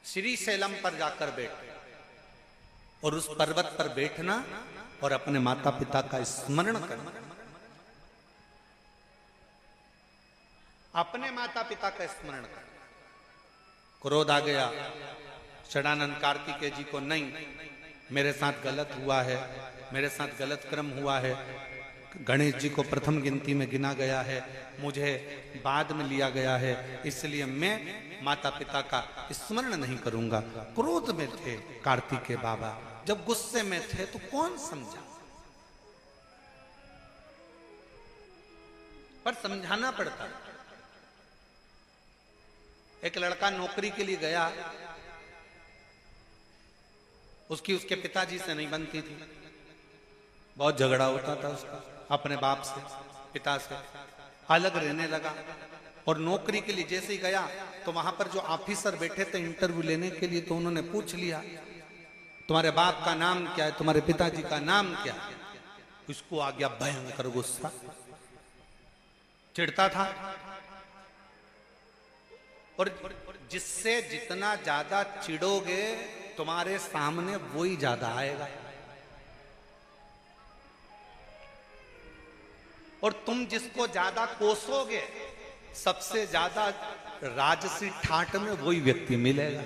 श्री शैलम पर जाकर बैठ और उस पर्वत पर बैठना और अपने माता पिता का स्मरण करना। अपने माता पिता का स्मरण कर। क्रोध आ गया षडानंद कार्तिकेय जी को, नहीं, मेरे साथ गलत हुआ है, मेरे साथ गलत क्रम हुआ है। गणेश जी को प्रथम गिनती में गिना गया है, मुझे बाद में लिया गया है, इसलिए मैं माता पिता का स्मरण नहीं करूंगा। क्रोध में थे कार्तिकेय बाबा, जब गुस्से में थे तो कौन समझा, पर समझाना पड़ता। एक लड़का नौकरी के लिए गया, उसके पिताजी से नहीं बनती थी, बहुत झगड़ा होता था उसका अपने बाप से, पिता से, अलग रहने लगा। और नौकरी के लिए जैसे ही गया तो वहां पर जो ऑफिसर बैठे थे इंटरव्यू लेने के लिए, तो उन्होंने पूछ लिया तुम्हारे बाप का नाम क्या है, तुम्हारे पिताजी का नाम क्या है। उसको आ गया भयंकर गुस्सा, चिढ़ता था। और जिससे जितना ज्यादा चिढ़ोगे तुम्हारे सामने वही ज्यादा आएगा। और तुम जिसको ज्यादा कोसोगे सबसे ज्यादा राजसी ठाट में वही व्यक्ति मिलेगा।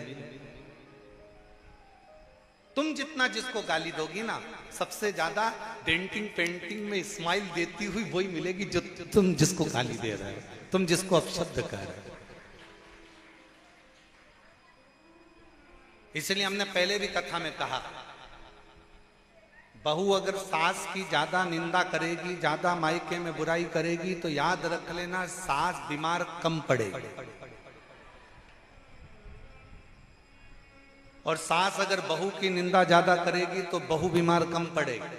तुम जितना जिसको गाली दोगी ना, सबसे ज्यादा डेंटिंग पेंटिंग में स्माइल देती हुई वही मिलेगी जो तुम जिसको गाली दे रहे हो, तुम जिसको अपशब्द कह रहे हो। इसलिए हमने पहले भी कथा में कहा, बहू अगर सास की ज्यादा निंदा करेगी, ज्यादा मायके में बुराई करेगी, तो याद रख लेना सास बीमार कम पड़ेगी। और सास अगर बहू की निंदा ज्यादा करेगी तो बहू बीमार कम पड़ेगी।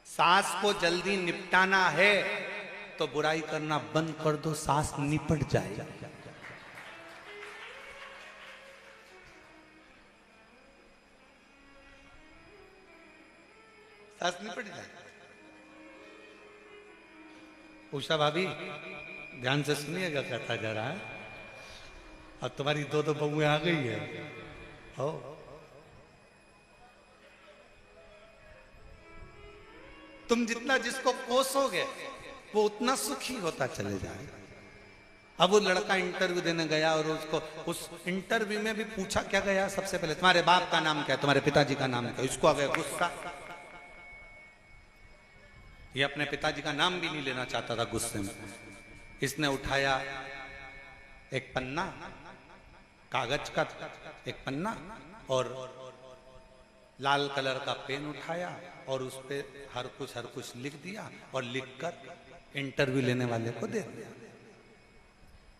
सास को जल्दी निपटाना है तो बुराई करना बंद कर दो, सास निपट जाएगी। सास निपट जाए। उषा भाभी ध्यान से सुनिएगा कथा जरा। अब तुम्हारी दो बहुएं आ गई है। हो तुम जितना जिसको कोसोगे वो उतना सुखी होता चले जाएगा। अब वो लड़का इंटरव्यू देने गया और उसको उस इंटरव्यू में भी पूछा क्या गया, सबसे पहले तुम्हारे बाप का नाम क्या है, तुम्हारे पिताजी का नाम क्या है। इसको आ गया गुस्सा। ये अपने पिताजी का नाम भी नहीं लेना चाहता था गुस्से में। इसने उठाया एक पन्ना, कागज का एक पन्ना, और लाल कलर का पेन उठाया और उस पे हर कुछ लिख दिया और लिखकर इंटरव्यू लेने वाले को दे दिया।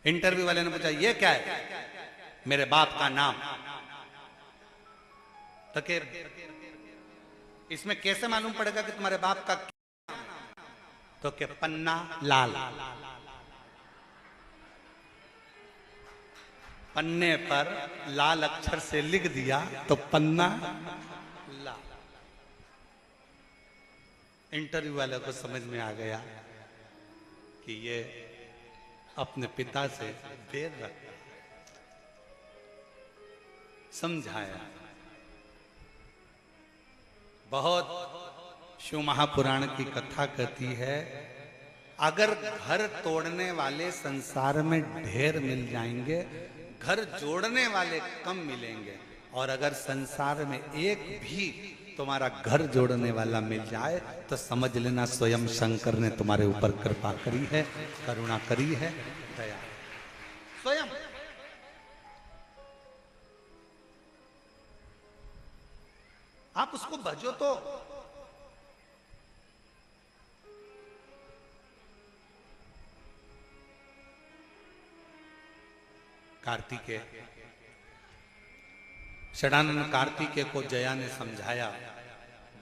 इंटरव्यू वाले ने पूछा ये क्या है, मेरे बाप का नाम। तो के इसमें कैसे मालूम पड़ेगा कि तुम्हारे बाप का, तो के पन्ना लाल, पन्ने पर लाल अक्षर से लिख दिया तो पन्ना लाल। इंटरव्यू वाले को समझ में आ गया कि ये अपने पिता से बैर रखता। समझाया। बहुत शिव महापुराण की कथा कहती है, अगर घर तोड़ने वाले संसार में ढेर मिल जाएंगे, घर जोड़ने वाले कम मिलेंगे। और अगर संसार में एक भी तुम्हारा घर जोड़ने वाला मिल जाए तो समझ लेना स्वयं शंकर ने तुम्हारे ऊपर कृपा करी है, करुणा करी है, दया स्वयं। आप उसको भजो तो। कार्तिकेय, षडानन कार्तिकेय को जया ने समझाया।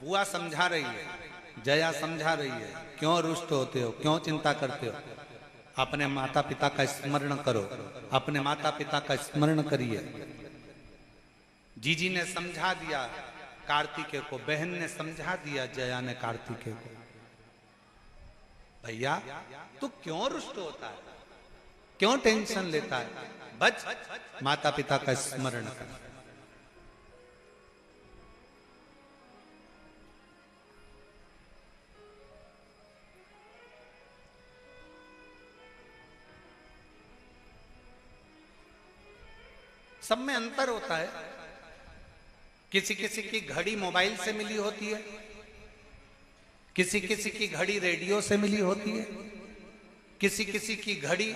बुआ समझा रही है, जया समझा रही है, क्यों रुष्ट होते हो, क्यों चिंता करते हो, अपने माता पिता का स्मरण करो, अपने माता पिता का स्मरण करिए। जीजी ने समझा दिया कार्तिकेय को, बहन ने समझा दिया जया ने कार्तिकेय को, भैया तू क्यों रुष्ट होता है, क्यों टेंशन लेता है, बच माता पिता का स्मरण कर। सब में अंतर होता है। किसी किसी की घड़ी मोबाइल से मिली होती है, किसी किसी की घड़ी रेडियो से मिली होती है, किसी किसी की घड़ी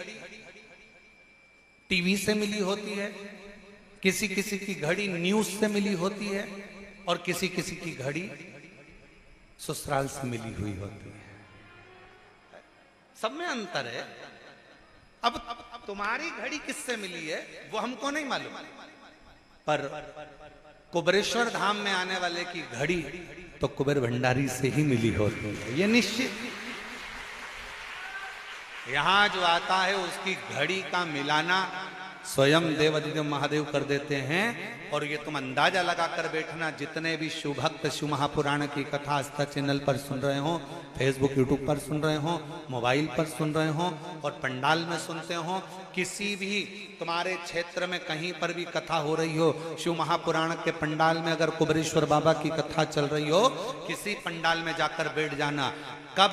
टीवी से मिली होती है, किसी किसी की घड़ी न्यूज से मिली होती है, और किसी किसी की घड़ी ससुराल से मिली हुई होती है। सब में अंतर है। अब तुम्हारी घड़ी किससे मिली है वो हमको नहीं मालूम, पर कुबेरेश्वर धाम में आने वाले की घड़ी तो कुबेर भंडारी से ही मिली होती है, ये निश्चित। यहां जो आता है उसकी घड़ी का मिलाना स्वयं देवादिदेव महादेव कर देते हैं। और ये तुम अंदाजा लगा कर बैठना, जितने भी शिव भक्त शिव महापुराण की कथा आस्था चैनल पर सुन रहे हो, फेसबुक यूट्यूब पर सुन रहे हो, मोबाइल पर सुन रहे हो और पंडाल में सुनते हो, किसी भी तुम्हारे क्षेत्र में कहीं पर भी कथा हो रही हो, शिव महापुराण के पंडाल में अगर कुबेरेश्वर बाबा की कथा चल रही हो, किसी पंडाल में जाकर बैठ जाना। कब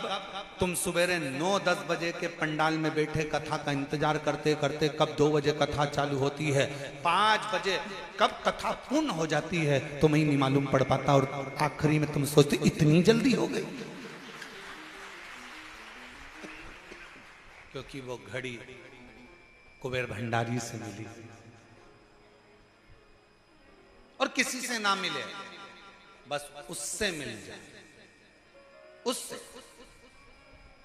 तुम सवेरे 9-10 बजे के पंडाल में बैठे कथा का इंतजार करते करते कब 2 बजे कथा चालू होती है, 5 बजे कब कथा पूर्ण हो जाती है तुम्हें नहीं मालूम पड़ पाता, और आखिरी में तुम सोचते इतनी जल्दी हो गई, क्योंकि वो घड़ी कुबेर भंडारी से मिली और किसी से ना मिले, बस उससे मिल जाए, उससे।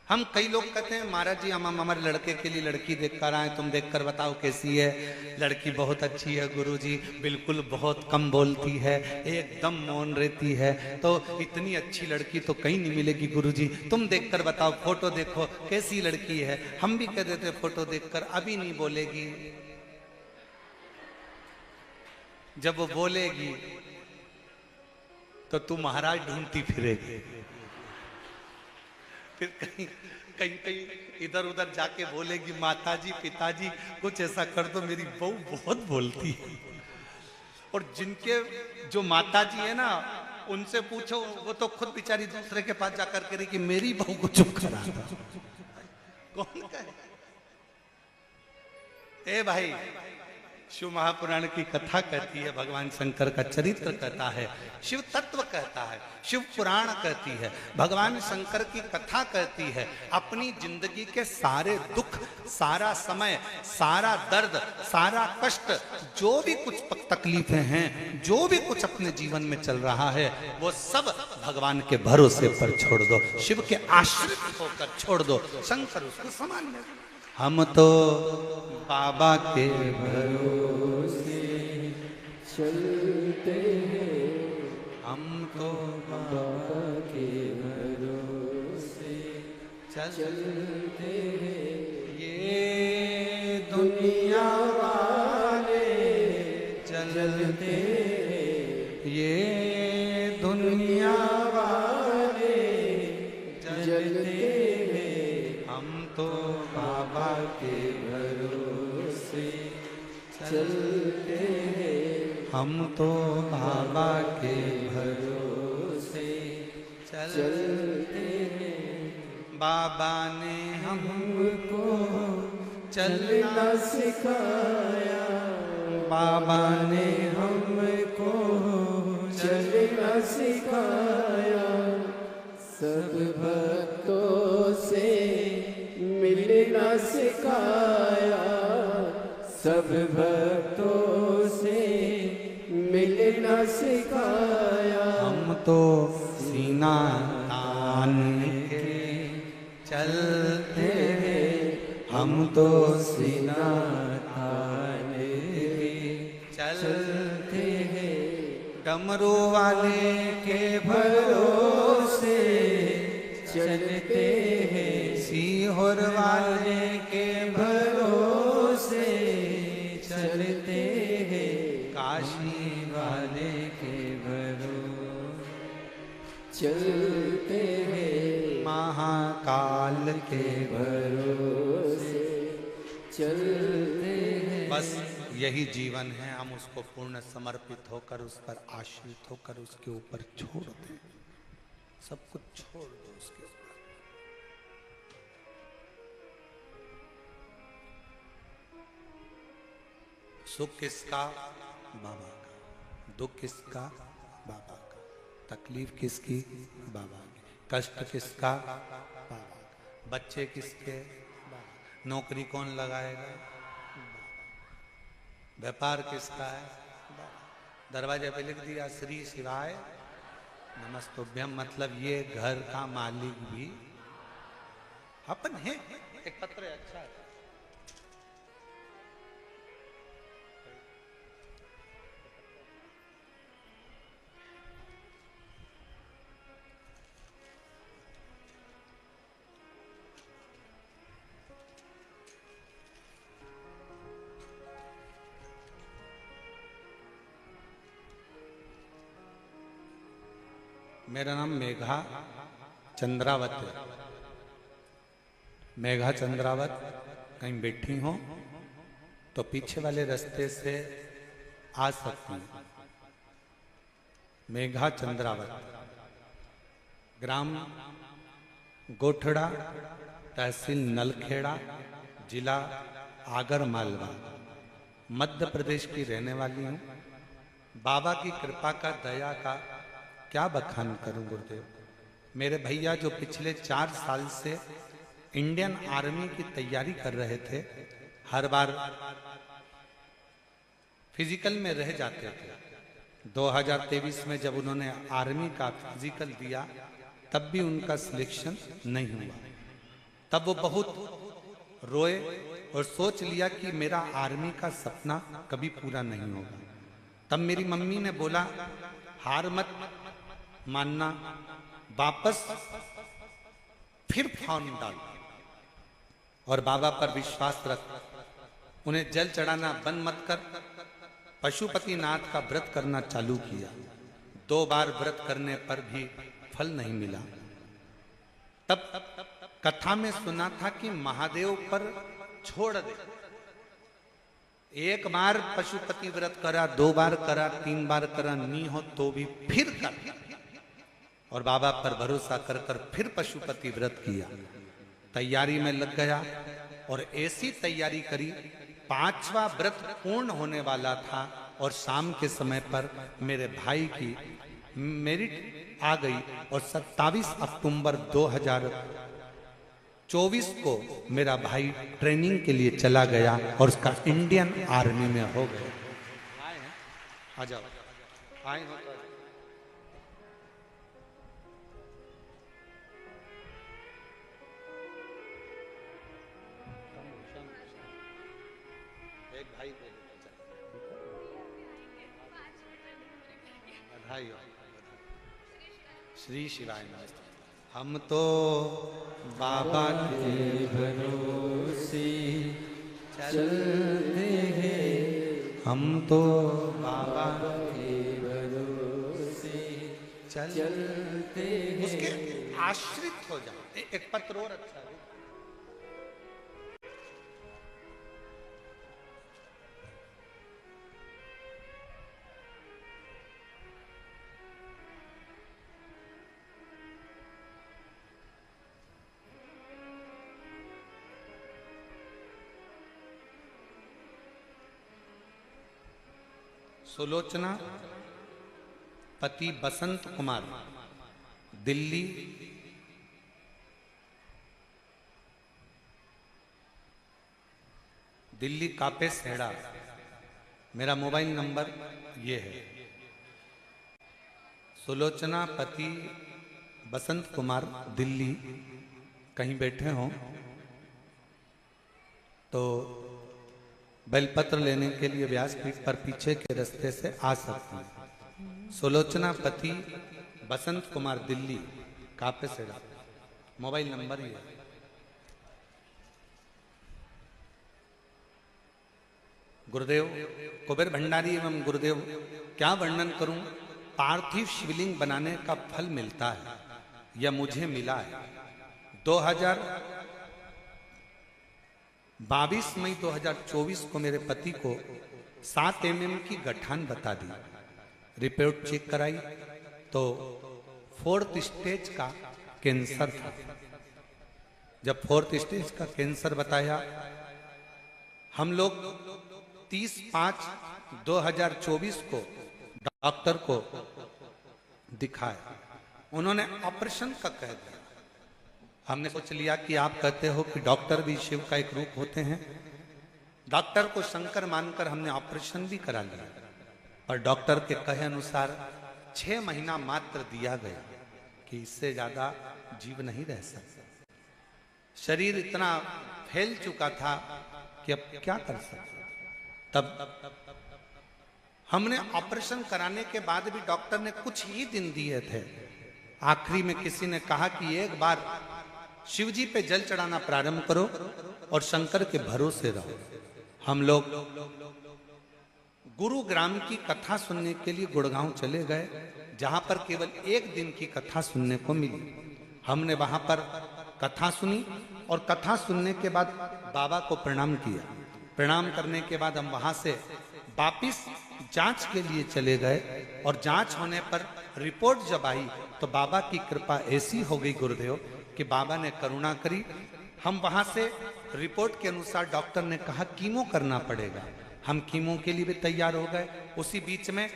हम कई लोग कहते हैं महाराज जी हम हमारे लड़के के लिए लड़की देख कर आए, तुम देख कर बताओ कैसी है। लड़की बहुत अच्छी है गुरुजी, बिल्कुल बहुत कम बोलती है, एकदम मौन रहती है, तो इतनी अच्छी लड़की तो कहीं नहीं मिलेगी गुरुजी, तुम देख कर बताओ, फोटो देखो कैसी लड़की है। हम भी कह देते फोटो देखकर, अभी नहीं बोलेगी, जब वो बोलेगी तो तू महाराज ढूंढती फिरेगी, फिर कहीं कहीं कहीं इधर उधर जाके बोलेगी माताजी पिताजी कुछ ऐसा कर दो, मेरी बहू बहुत बोलती है। और जिनके जो माताजी है ना, उनसे पूछो, वो तो खुद बेचारी दूसरे के पास जाकर कह रही कि मेरी बहू को चुप करा दो। कौन कहे? ए भाई, शिव महापुराण की कथा कहती है, भगवान शंकर का चरित्र कहता है, शिव तत्व कहता है, शिव पुराण कहती है, भगवान शंकर की कथा कहती है। अपनी जिंदगी के सारे दुख, सारा समय, सारा दर्द, सारा कष्ट, जो भी कुछ तकलीफें हैं, जो भी कुछ अपने जीवन में चल रहा है, वो सब भगवान के भरोसे पर छोड़ दो, शिव के आश्रित होकर छोड़ दो, शंकर उसको समान है। हम तो बाबा के भरोसे चलते हैं, हम तो बाबा के भरोसे चलते हैं। ये दुनिया वाले चलते हैं, ये दुनिया वाले चलते हैं, हम तो बाबा के भरोसे चलते हैं, हम तो बाबा के भरोसे चलते हैं। बाबा ने हमको चलना सिखाया, बाबा ने हमको चलना सिखाया, सब भक्तों से मिलना सिखाया, सब भक्तों से मिलना सिखाया। हम तो सीना तान के चलते हैं, हम तो सीना तान के चलते हैं। डमरू वाले के भरोसे चलते हैं, सीहोर वाले के भरोसे चलते हैं, काशी वाले के भरोसे चलते हैं, महाकाल के भरोसे चलते हैं। बस यही जीवन है, हम उसको पूर्ण समर्पित होकर, उस पर आश्रित होकर, उसके ऊपर छोड़ दें, सब कुछ छोड़ दो उसके ऊपर। सुख किसका? बाबा का। दुख किसका? बाबा का। तकलीफ किसकी? बाबा की। कष्ट किसका? बाबा का। बच्चे किसके? बाबा। नौकरी कौन लगाएगा? व्यापार किसका है? दरवाजे पे लिख दिया श्री शिवाय नमस्तुभ्यम, मतलब ये घर का मालिक भी अपन है। एक पत्र है, अच्छा है। मेरा नाम मेघा चंद्रावत है। मेघा चंद्रावत कहीं बैठी हो तो पीछे वाले रास्ते से आ सकती हैं। मेघा चंद्रावत, ग्राम गोठड़ा, तहसील नलखेड़ा, जिला आगर मालवा, मध्य प्रदेश की रहने वाली हूँ। बाबा की कृपा का, दया का क्या बखान करूं गुरुदेव। मेरे भैया जो पिछले 4 साल से इंडियन आर्मी की तैयारी कर रहे थे, हर बार फिजिकल में रह जाते थे। 2023 में जब उन्होंने आर्मी का फिजिकल दिया तब भी उनका सिलेक्शन नहीं हुआ। तब वो बहुत रोए और सोच लिया कि मेरा आर्मी का सपना कभी पूरा नहीं होगा। तब मेरी मम्मी ने बोला, हार मत मानना, वापस फिर फॉर्म डाल और बाबा पर विश्वास रख, उन्हें जल चढ़ाना बंद मत कर। पशुपतिनाथ का व्रत करना चालू किया। 2 बार व्रत करने पर भी फल नहीं मिला। तब कथा में सुना था कि महादेव पर छोड़ दे। 1 बार पशुपति व्रत करा, 2 बार करा, 3 बार करा, नहीं हो तो भी फिर कर, और बाबा पर भरोसा कर कर फिर पशुपति व्रत किया। तैयारी में लग गया और ऐसी तैयारी करी, 5वां व्रत पूर्ण होने वाला था और शाम के समय पर मेरे भाई की मेरिट आ गई और 27 अक्टूबर 2024 को मेरा भाई ट्रेनिंग के लिए चला गया और उसका इंडियन आर्मी में हो गया। आ जाओ, आए हो तो एक भाई को बधाई हो। श्री शिवाय नमस्ते। हम तो बाबा के भरोसे चलते हैं, हम तो बाबा के भरोसे चलते हैं। उसके आश्रित हो जाओ। एक पत्र और अच्छा है। सुलोचना पति बसंत कुमार, दिल्ली, कापे सेड़ा। मेरा मोबाइल नंबर ये है। सुलोचना पति बसंत कुमार, दिल्ली, कहीं बैठे हों तो बेलपत्र लेने के लिए व्यासपीठ पर पीछे के रास्ते से आ सकते हैं। सुलोचना पति बसंत कुमार, दिल्ली, कापे सेड़ा। मोबाइल नंबर ये है। गुरुदेव कुबेर भंडारी एवं गुरुदेव, क्या वर्णन करूं। पार्थिव शिवलिंग बनाने का फल मिलता है, यह मुझे मिला है। 22 मई 2024 को मेरे पति को 7 mm की गठान बता दी। रिपोर्ट चेक कराई तो 4th स्टेज का कैंसर था। जब 4th स्टेज का कैंसर बताया, हम लोग 30/5/2024 को डॉक्टर को दिखाया। उन्होंने ऑपरेशन का कह दिया। हमने सोच लिया कि आप कहते हो कि डॉक्टर भी शिव का एक रूप होते हैं। डॉक्टर को शंकर मानकर हमने ऑपरेशन भी करा लिया, पर डॉक्टर के कहे अनुसार 6 महीना मात्र दिया गया कि इससे ज्यादा जीव नहीं रह सकता। शरीर इतना फैल चुका था कि अब क्या कर सकते। तब हमने ऑपरेशन कराने के बाद भी डॉक्टर ने कुछ ही दिन दिए थे। आखिरी में किसी ने कहा कि एक बार शिव जी पे जल चढ़ाना प्रारंभ करो और शंकर के भरोसे रहो। हम लोग गुरुग्राम की कथा सुनने के लिए गुड़गांव चले गए। जहां पर केवल एक दिन की कथा सुनने को मिली। हमने वहां पर कथा सुनी और कथा सुनने के बाद बाबा को प्रणाम किया। प्रणाम करने के बाद हम वहां से वापिस जांच के लिए चले गए और जांच होने पर रिपोर्ट जब आई तो बाबा की कृपा ऐसी हो गई गुरुदेव कि बाबा ने करुणा करी। हम वहां से रिपोर्ट के अनुसार डॉक्टर ने कहा कीमो करना पड़ेगा। हम कीमो के लिए भी तैयार हो गए। उसी बीच में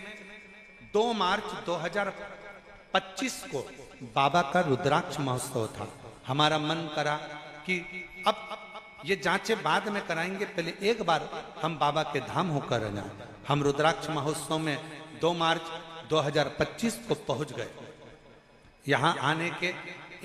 2 मार्च 2025 को बाबा का रुद्राक्ष महोत्सव था। हमारा मन करा कि अब ये जांचें बाद में कराएंगे, पहले एक बार हम बाबा के धाम होकर जाएं। हम रुद्राक्ष महोत्सव में 2 मार्च 2025 को पहुंच गए। यहाँ आने के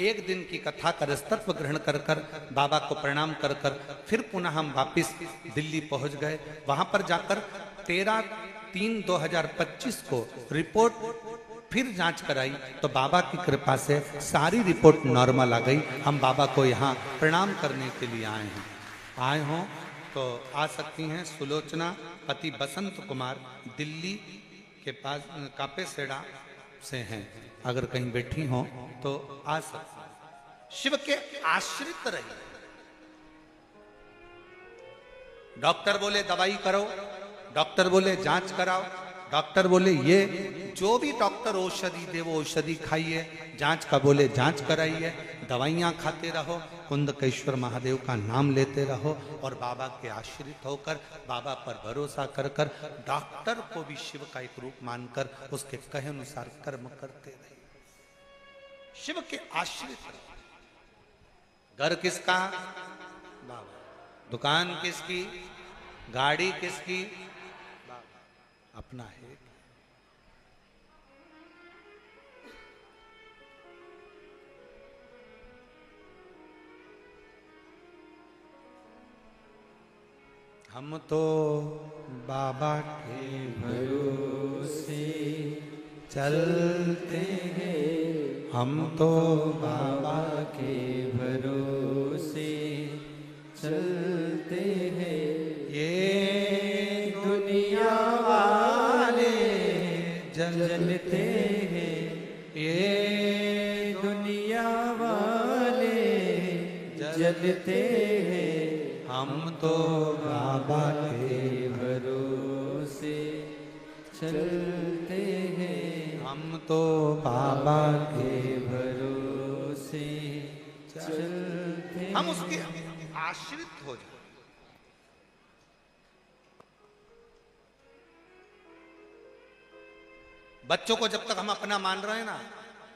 एक दिन की कथा का रसतत्व ग्रहण कर कर बाबा को प्रणाम कर कर फिर पुनः हम वापिस दिल्ली पहुंच गए। वहां पर जाकर 13/3/2025 को रिपोर्ट फिर जांच कराई तो बाबा की कृपा से सारी रिपोर्ट नॉर्मल आ गई। हम बाबा को यहाँ प्रणाम करने के लिए आए हैं। आए हों तो आ सकती हैं। सुलोचना पति बसंत कुमार दिल्ली के पास कापेसेड़ा से हैं। अगर कहीं बैठी हो तो आ सकती हैं। शिव के आश्रित रहिए। डॉक्टर बोले दवाई करो, डॉक्टर बोले जांच कराओ, डॉक्टर बोले ये जो भी डॉक्टर औषधि दे वो औषधि खाइए, जांच का बोले जांच कराइए, दवाइयां खाते रहो, कुंदकेश्वर महादेव का नाम लेते रहो और बाबा के आश्रित होकर बाबा पर भरोसा कर कर डॉक्टर को भी शिव का एक रूप मानकर उसके कहे अनुसार कर्म करते रहे। शिव के आश्रित रहो। घर किसका? बाबा। दुकान किसकी? गाड़ी किसकी? बाबा। अपना है। हम तो बाबा के भरोसे चलते हैं, हम तो बाबा के भरोसे चलते हैं। ये दुनिया वाले जलते हैं, ये दुनिया वाले जलते हैं। हम तो बाबा के भरोसे चलते हैं, हम तो बाबा के भरोसे चलते हैं। हम उसके आश्रित हो जाए। बच्चों को जब तक हम अपना मान रहे हैं ना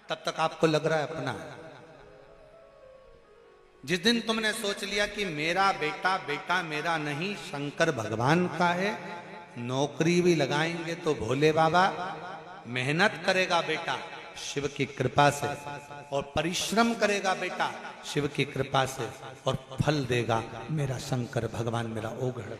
तब तक आपको लग रहा है अपना है। जिस दिन तुमने सोच लिया कि मेरा बेटा बेटा मेरा नहीं शंकर भगवान का है, नौकरी भी लगाएंगे तो भोले बाबा, मेहनत करेगा बेटा शिव की कृपा से और परिश्रम करेगा बेटा शिव की कृपा से और फल देगा मेरा शंकर भगवान, मेरा ओघड़।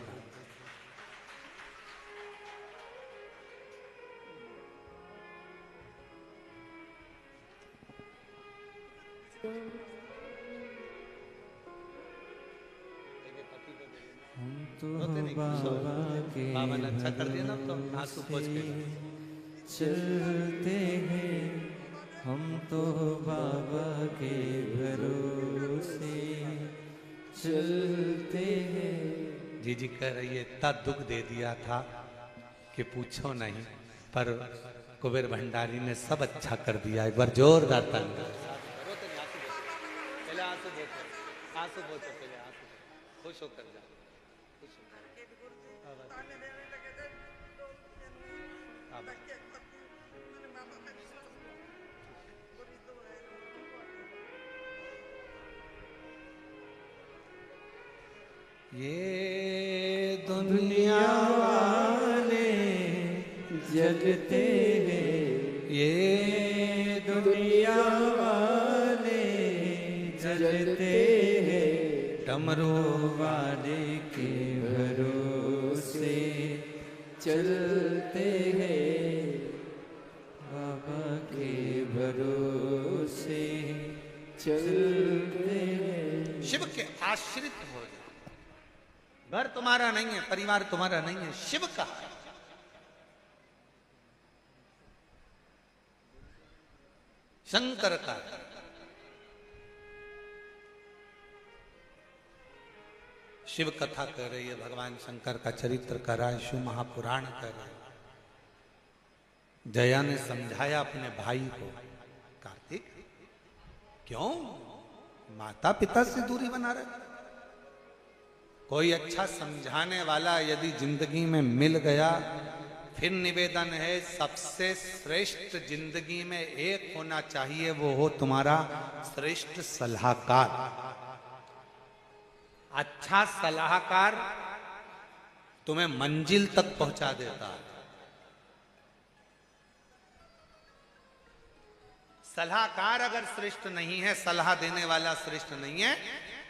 बाबा ने अच्छा कर दिया ना तो आंसू पोंछ के चलते हैं, हम तो बाबा के भरोसे चलते हैं। जी कह रही है इतना दुख दे दिया था कि पूछो नहीं, पर कुबेर भंडारी ने सब अच्छा कर दिया। एक बार जोरदार ताली। पहले आंसू पोंछो, पहले आंसू खुश होकर जा। ये दुनिया वाले जलते हैं, ये दुनिया वाले जलते हैं। डमरू वाले के भरोसे चलते हैं, बाबा के भरोसे चलते हैं। शिव के आश्रित हो जाए। घर तुम्हारा नहीं है, परिवार तुम्हारा नहीं है, शिव का है। शंकर का। शिव कथा कर रही है, भगवान शंकर का चरित्र कर रहा है, शिव महापुराण कर रहा है। जया ने समझाया अपने भाई को, कार्तिक क्यों माता पिता से दूरी बना रहे? कोई अच्छा समझाने वाला यदि जिंदगी में मिल गया, फिर निवेदन है सबसे श्रेष्ठ जिंदगी में एक होना चाहिए, वो हो तुम्हारा श्रेष्ठ सलाहकार। अच्छा सलाहकार तुम्हें मंजिल तक पहुंचा देता है। सलाहकार अगर श्रेष्ठ नहीं है, सलाह देने वाला श्रेष्ठ नहीं है,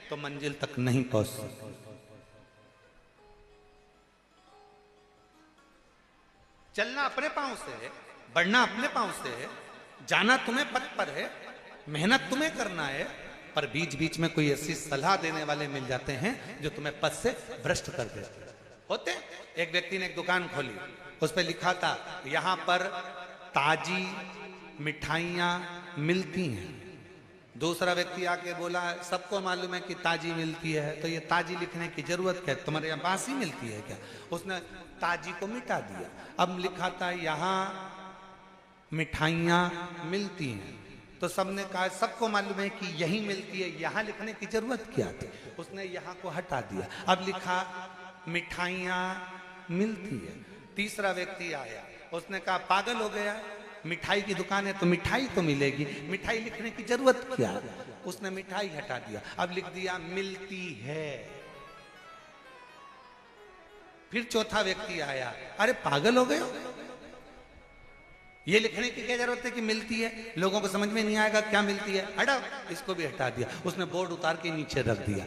तो मंजिल तक नहीं पहुंच सकते। चलना अपने पांव से है, बढ़ना अपने पांव से है, जाना तुम्हें पथ पर है, मेहनत तुम्हें करना है, पर बीच बीच में कोई ऐसी सलाह देने वाले मिल जाते हैं जो तुम्हें पथ से भ्रष्ट कर देते होते। एक व्यक्ति ने एक दुकान खोली, उस पर लिखा था यहां पर ताजी मिठाइयां मिलती हैं। दूसरा व्यक्ति आके बोला सबको मालूम है कि ताजी मिलती है, तो ये ताजी लिखने की जरूरत क्या है, तुम्हारे यहाँ बासी मिलती है क्या? उसने ताजी को मिटा दिया। अब लिखा था यहाँ मिठाइयां मिलती हैं, तो सबने कहा सबको मालूम है कि यही मिलती है, यहाँ लिखने की जरूरत क्या थी? उसने यहाँ को हटा दिया, अब लिखा मिठाइयां मिलती है। तीसरा व्यक्ति आया, उसने कहा पागल हो गया, मिठाई की दुकान है तो मिठाई तो मिलेगी, मिठाई लिखने की जरूरत क्या? उसने मिठाई हटा दिया, अब लिख दिया मिलती है। फिर चौथा व्यक्ति आया, अरे पागल हो गए हो, ये लिखने की क्या जरूरत है कि मिलती है, लोगों को समझ में नहीं आएगा क्या मिलती है, हटाओ, इसको भी हटा दिया। उसने बोर्ड उतार के नीचे रख दिया।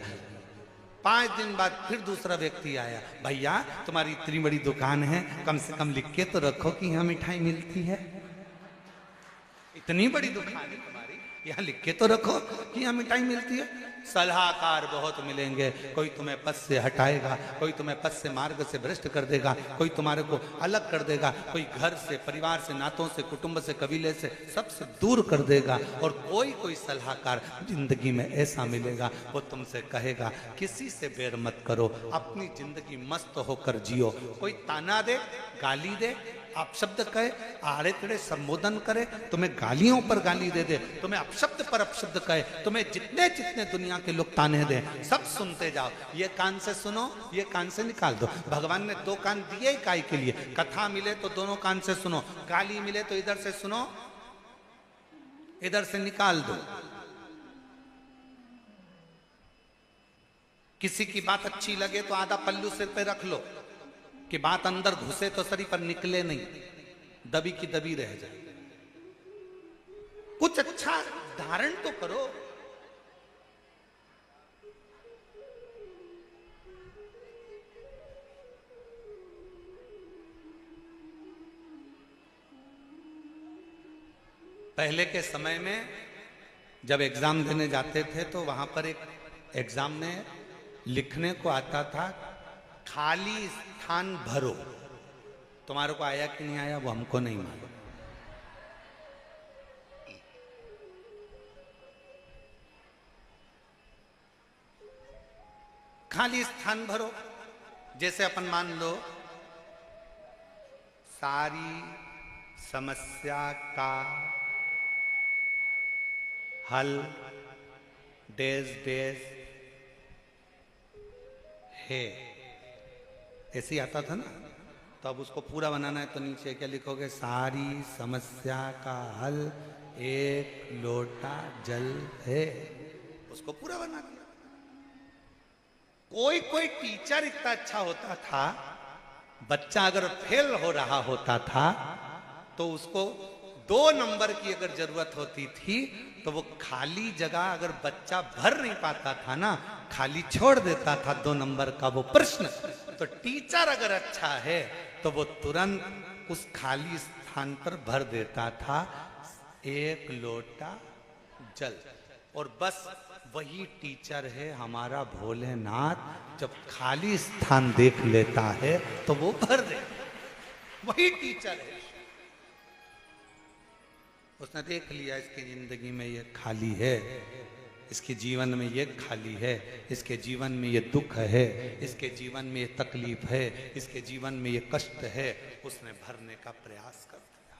5 दिन बाद फिर दूसरा व्यक्ति आया, भैया तुम्हारी इतनी बड़ी दुकान है, कम से कम लिख के तो रखो कि यहाँ मिठाई मिलती है। इतनी बड़ी दुकान है तुम्हारी, यहाँ लिख के तो रखो कि यहाँ मिठाई मिलती है। सलाहकार बहुत मिलेंगे, कोई तुम्हें पथ से हटाएगा, कोई तुम्हें पथ से मार्ग से भ्रष्ट कर देगा, कोई तुम्हारे को अलग कर देगा, कोई घर से, परिवार से, नातों से, कुटुंब से, कबीले से, सबसे दूर कर देगा। और कोई सलाहकार जिंदगी में ऐसा मिलेगा, वो तुमसे कहेगा किसी से बैर मत करो, अपनी जिंदगी मस्त होकर जियो। कोई ताना दे, गाली दे, अपशब्द कहे, आड़े टेढ़े संबोधन करे, तुम्हें गालियों पर गाली दे दे, तुम्हें अपशब्द पर अपशब्द कहे, तुम्हें जितने जितने दुनिया के लोग ताने दें, सब सुनते जाओ। ये कान से सुनो, ये कान से निकाल दो। भगवान ने 2 कान दिए ही काय के लिए? कथा मिले तो दोनों कान से सुनो, गाली मिले तो इधर से सुनो, इधर से निकाल दो। किसी की बात अच्छी लगे तो आधा पल्लू सिर पे रख लो कि बात अंदर घुसे तो शरीर पर निकले नहीं, दबी की दबी रह जाए। कुछ अच्छा धारण तो करो। पहले के समय में जब एग्जाम देने जाते थे तो वहां पर एक एग्जाम में लिखने को आता था खाली स्थान भरो। तुम्हारे को आया कि नहीं आया वो हमको नहीं मालूम। खाली स्थान भरो। जैसे अपन मान लो सारी समस्या का हल डेज डेज है, ऐसे ही आता था ना। तो अब उसको पूरा बनाना है तो नीचे क्या लिखोगे? सारी समस्या का हल 1 लोटा जल है। उसको पूरा बना दिया। कोई टीचर इतना अच्छा होता था, बच्चा अगर फेल हो रहा होता था तो उसको 2 नंबर की अगर जरूरत होती थी तो वो खाली जगह अगर बच्चा भर नहीं पाता था ना, खाली छोड़ देता था 2 नंबर का वो प्रश्न। तो टीचर अगर अच्छा है तो वो तुरंत उस खाली स्थान पर भर देता था 1 लोटा जल। और बस वही टीचर है हमारा भोलेनाथ। जब खाली स्थान देख लेता है तो वो भर दे। वही टीचर है। उसने देख लिया इसकी जिंदगी में ये खाली है, इसके जीवन में ये खाली है, इसके जीवन में ये दुख है, इसके जीवन में ये तकलीफ है, इसके जीवन में ये कष्ट है। उसने भरने का प्रयास कर दिया।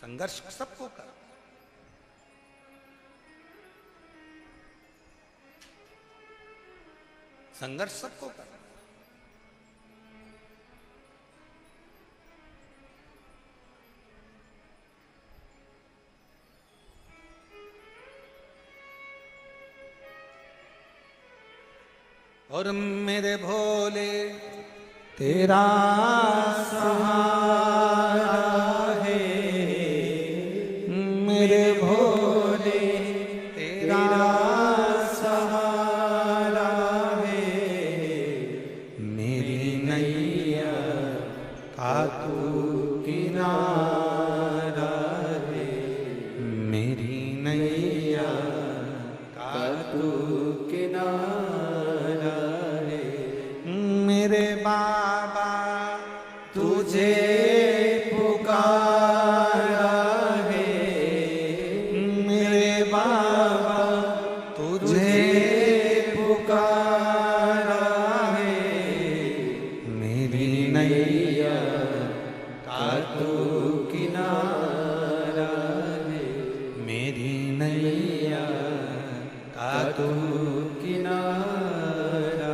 संघर्ष सबको कर, संघर्ष सबको कर। और मेरे भोले तेरा सहारा है, मेरे भोले तेरा सहारा है, मेरी नैया का तू किनारा है, मेरी नैया का तू किनारा। मेरे बाबा तुझे पुकारा है, मेरे बाबा तुझे पुकारा है, मेरी नैया का तू किनारा है, मेरी नैया का तू किनारा।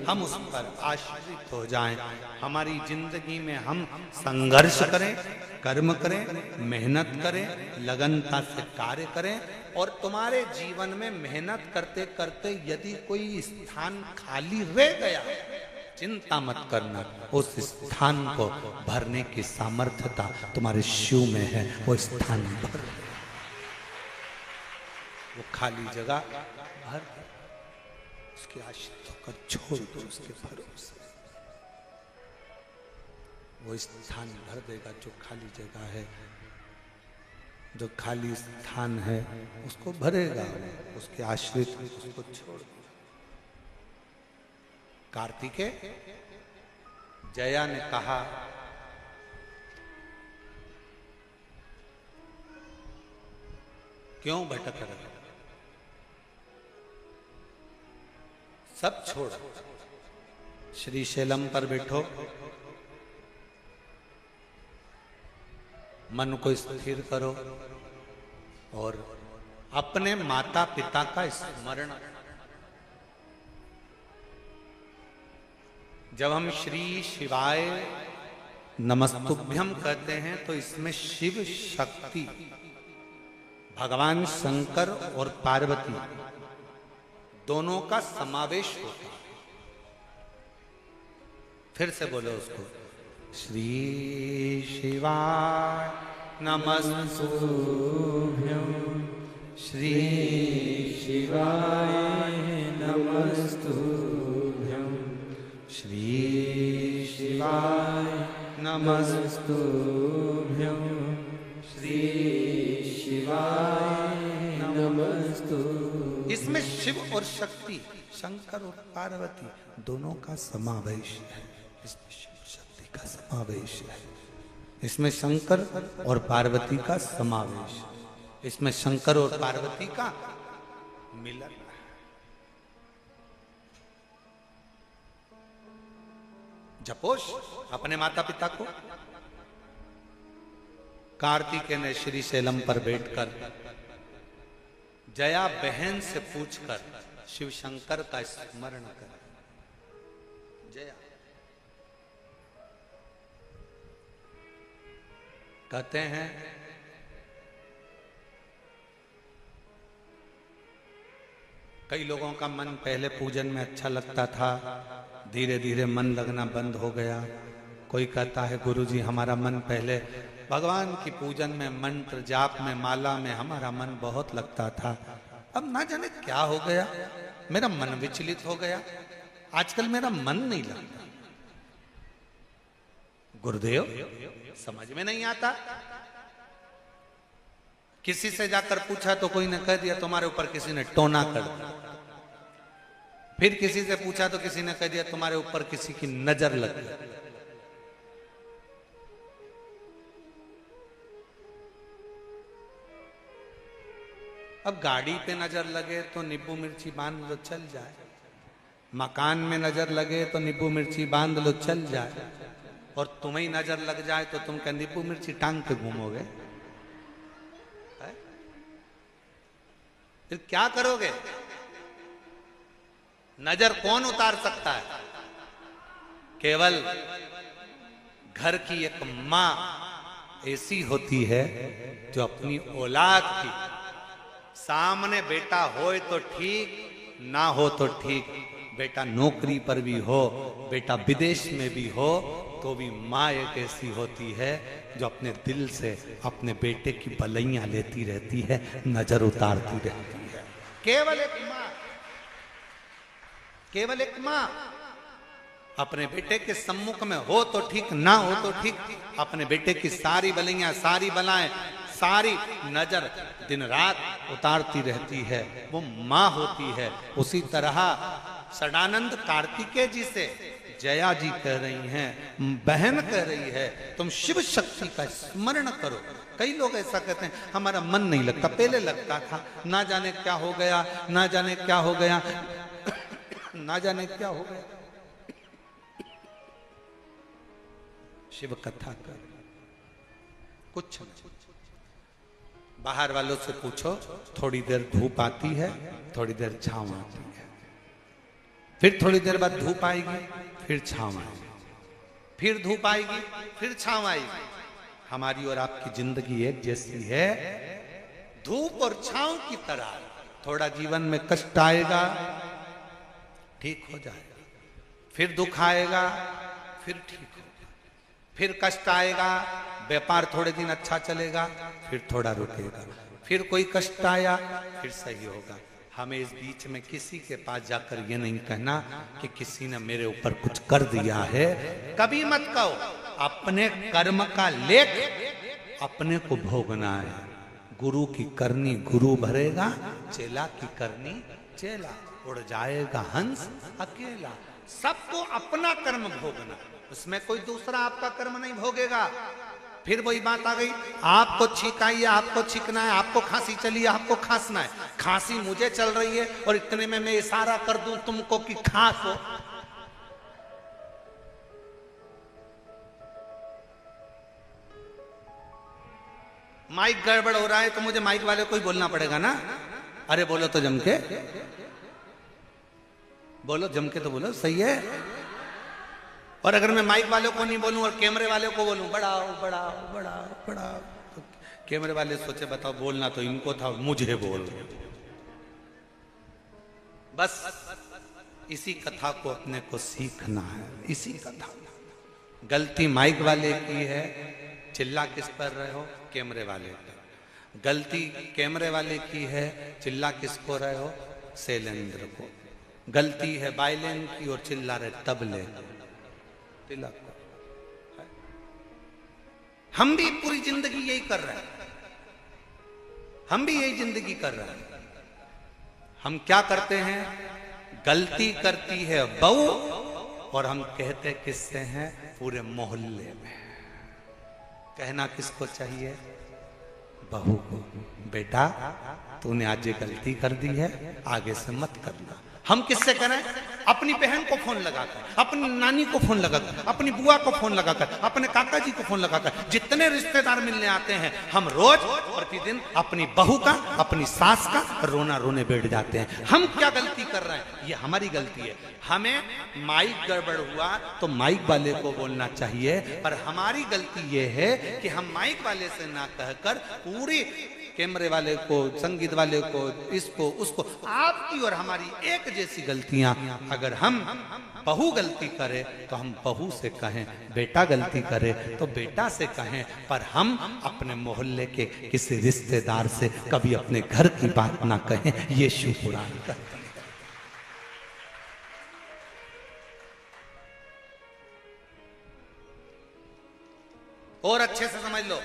हम उस पर आश्रित हो जाएं। हमारी जिंदगी में हम संघर्ष करें, कर्म करें, मेहनत करें, लगनता से कार्य करें। और तुम्हारे जीवन में मेहनत करते करते यदि कोई स्थान खाली रह गया, चिंता मत करना, उस स्थान को भरने की सामर्थ्यता तुम्हारे शिव में है। वो स्थान भर, वो खाली जगह भर, उसकी आश्रित होकर छोड़ दो उसके भरोसे। वो स्थान भर देगा जो खाली जगह है, जो खाली स्थान है उसको भरेगा, उसके आश्रित उसको छोड़ दो। कार्तिकेय, जया ने कहा क्यों भटक रहे, सब छोड़ श्री शैलम पर बैठो, मन को स्थिर करो और अपने माता पिता का स्मरण। जब हम श्री शिवाय नमस्तुभ्यम कहते हैं तो इसमें शिव शक्ति, भगवान शंकर और पार्वती दोनों का समावेश होता है। फिर से बोलो उसको, श्री शिवाय नमस्तुभ्यं, श्री शिवाय नमस्तुभ्यं, श्री शिवाय नमस्तुभ्यं, श्री शिवाय नमस्तुभ्यं। इसमें शिव और शक्ति, शंकर और पार्वती दोनों का समावेश है। इसमें शिव शक्ति का समावेश है, इसमें शंकर और पार्वती का समावेश, इसमें शंकर और पार्वती का मिलन है। जपोश अपने माता पिता को। कार्तिकेय ने श्री शैलम पर बैठकर जया बहन से पूछकर शिव शंकर का स्मरण कर। जया कहते हैं कई लोगों का मन पहले पूजन में अच्छा लगता था, धीरे धीरे मन लगना बंद हो गया। कोई कहता है गुरुजी हमारा मन पहले भगवान की पूजन में, मंत्र जाप में, माला में हमारा मन बहुत लगता था, अब ना जाने क्या हो गया, मेरा मन विचलित हो गया, आजकल मेरा मन नहीं लगता। गुरुदेव समझ में नहीं आता। किसी से जाकर पूछा तो कोई ने कह दिया तुम्हारे ऊपर किसी ने टोना कर दिया। फिर किसी से पूछा तो किसी ने कह दिया तुम्हारे ऊपर किसी की नजर लग गई। अब गाड़ी पे नजर लगे तो नींबू मिर्ची बांध लो चल जाए, मकान में नजर लगे तो नींबू मिर्ची बांध लो चल जाए, और तुम्हें नजर लग जाए तो तुम क्या नींबू मिर्ची टांग के घूमोगे? फिर क्या करोगे? नजर कौन उतार सकता है? केवल घर की एक मां ऐसी होती है जो अपनी औलाद की सामने बेटा हो तो ठीक, ना हो तो ठीक, बेटा नौकरी पर भी हो, बेटा विदेश में भी हो, तो भी माँ एक ऐसी होती है जो अपने दिल से अपने बेटे की भलाइयां लेती रहती है, नजर उतारती रहती है। केवल एक माँ, केवल एक माँ अपने बेटे के सम्मुख में हो तो ठीक, ना हो तो ठीक, अपने बेटे की सारी भलाइयां, सारी बलाएं, सारी नजर दिन रात उतारती रहती है, वो माँ होती है। उसी तरह सदानंद कार्तिकेय जी से जया जी कह रही हैं, बहन कह रही है, तुम शिव शक्ति का स्मरण करो। कई लोग ऐसा कहते हैं हमारा मन नहीं लगता, पहले लगता था, ना जाने क्या हो गया, ना जाने क्या हो गया, ना जाने क्या हो गया। शिव कथा कर कुछ नहीं। बाहर वालों से पूछो, थोड़ी देर धूप आती है, थोड़ी देर छांव आती है, फिर थोड़ी देर बाद धूप आएगी, फिर छांव आएगी, फिर धूप आएगी, फिर छांव आएगी। हमारी और आपकी जिंदगी एक जैसी है, धूप और छांव की तरह। थोड़ा जीवन में कष्ट आएगा, ठीक हो जाएगा, फिर दुख आएगा, फिर ठीक होगा, फिर कष्ट आएगा, व्यापार थोड़े दिन अच्छा चलेगा, फिर थोड़ा रुकेगा, फिर कोई कष्ट आया, फिर सही होगा। हमें इस बीच में किसी के पास जाकर ये नहीं कहना कि किसी ने मेरे ऊपर कुछ कर दिया है। कभी मत कहो। अपने कर्म का लेख अपने को भोगना है। गुरु की करनी गुरु भरेगा, चेला की करनी चेला, उड़ जाएगा हंस अकेला। सबको अपना कर्म भोगना, उसमें कोई दूसरा आपका कर्म नहीं भोगेगा। फिर वही बात आ गई, आपको छींक आई है, आपको छींकना है, आपको खांसी चली है, आपको खांसना है। खांसी मुझे चल रही है और इतने में मैं इशारा कर दूं तुमको कि खांसो। माइक गड़बड़ हो रहा है तो मुझे माइक वाले को ही बोलना पड़ेगा ना। अरे बोलो तो जम के बोलो, जम के तो बोलो, सही है। और अगर मैं माइक वालों को नहीं बोलूं और कैमरे वाले को बोलूं बढ़ाओ बढ़ाओ बढ़ाओ बढ़ाओ, तो कैमरे वाले सोचे बताओ बोलना तो इनको था, मुझे बोल। बस इसी कथा को अपने को सीखना है, इसी कथा। गलती माइक वाले की है, चिल्ला किस पर रहे हो? कैमरे वाले पर। गलती कैमरे वाले की है, चिल्ला किसको रहे हो? शैलेंद्र को। गलती है वायलिन की और चिल्ला रहे तबले तिलक। हम भी पूरी जिंदगी यही कर रहे हैं, हम भी यही जिंदगी कर रहे हैं। हम क्या करते हैं? गलती करती है बहू और हम कहते किससे हैं? पूरे मोहल्ले में। कहना किसको चाहिए? बहू को, बेटा तूने आज ये गलती कर दी है, आगे से मत करना। हम किससे करें? अपनी बहन को फोन लगाकर, अपनी नानी को फोन लगाकर, अपनी बुआ को फोन लगाकर, अपने काका जी को फोन लगाकर, जितने रिश्तेदार मिलने आते हैं, हम रोज प्रतिदिन अपनी बहू का, अपनी सास का रोना रोने बैठ जाते हैं। हम क्या गलती कर रहे हैं? ये हमारी गलती है। हमें माइक गड़बड़ हुआ तो माइक वाले को बोलना चाहिए, पर हमारी गलती ये है कि हम माइक वाले से ना कहकर पूरी कैमरे वाले को, संगीत वाले को, इसको उसको, आपकी और हमारी एक जैसी गलतियां। अगर हम बहू गलती करे तो हम बहू से कहें, बेटा गलती करे तो बेटा से कहें, पर हम अपने मोहल्ले के किसी रिश्तेदार से कभी अपने घर की बात ना कहें। ये शिव पुराण का। और अच्छे से समझ लो,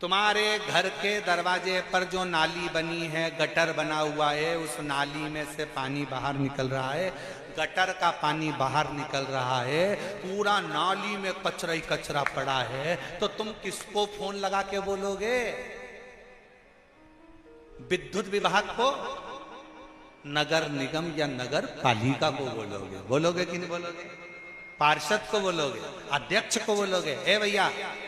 तुम्हारे घर के दरवाजे पर जो नाली बनी है, गटर बना हुआ है, उस नाली में से पानी बाहर निकल रहा है, गटर का पानी बाहर निकल रहा है, पूरा नाली में कचरा ही कचरा पड़ा है, तो तुम किसको फोन लगा के बोलोगे? विद्युत विभाग को नगर निगम या नगर पालिका को बोलोगे? बोलोगे कि नहीं बोलोगे? पार्षद को बोलोगे? अध्यक्ष को बोलोगे? ए भैया,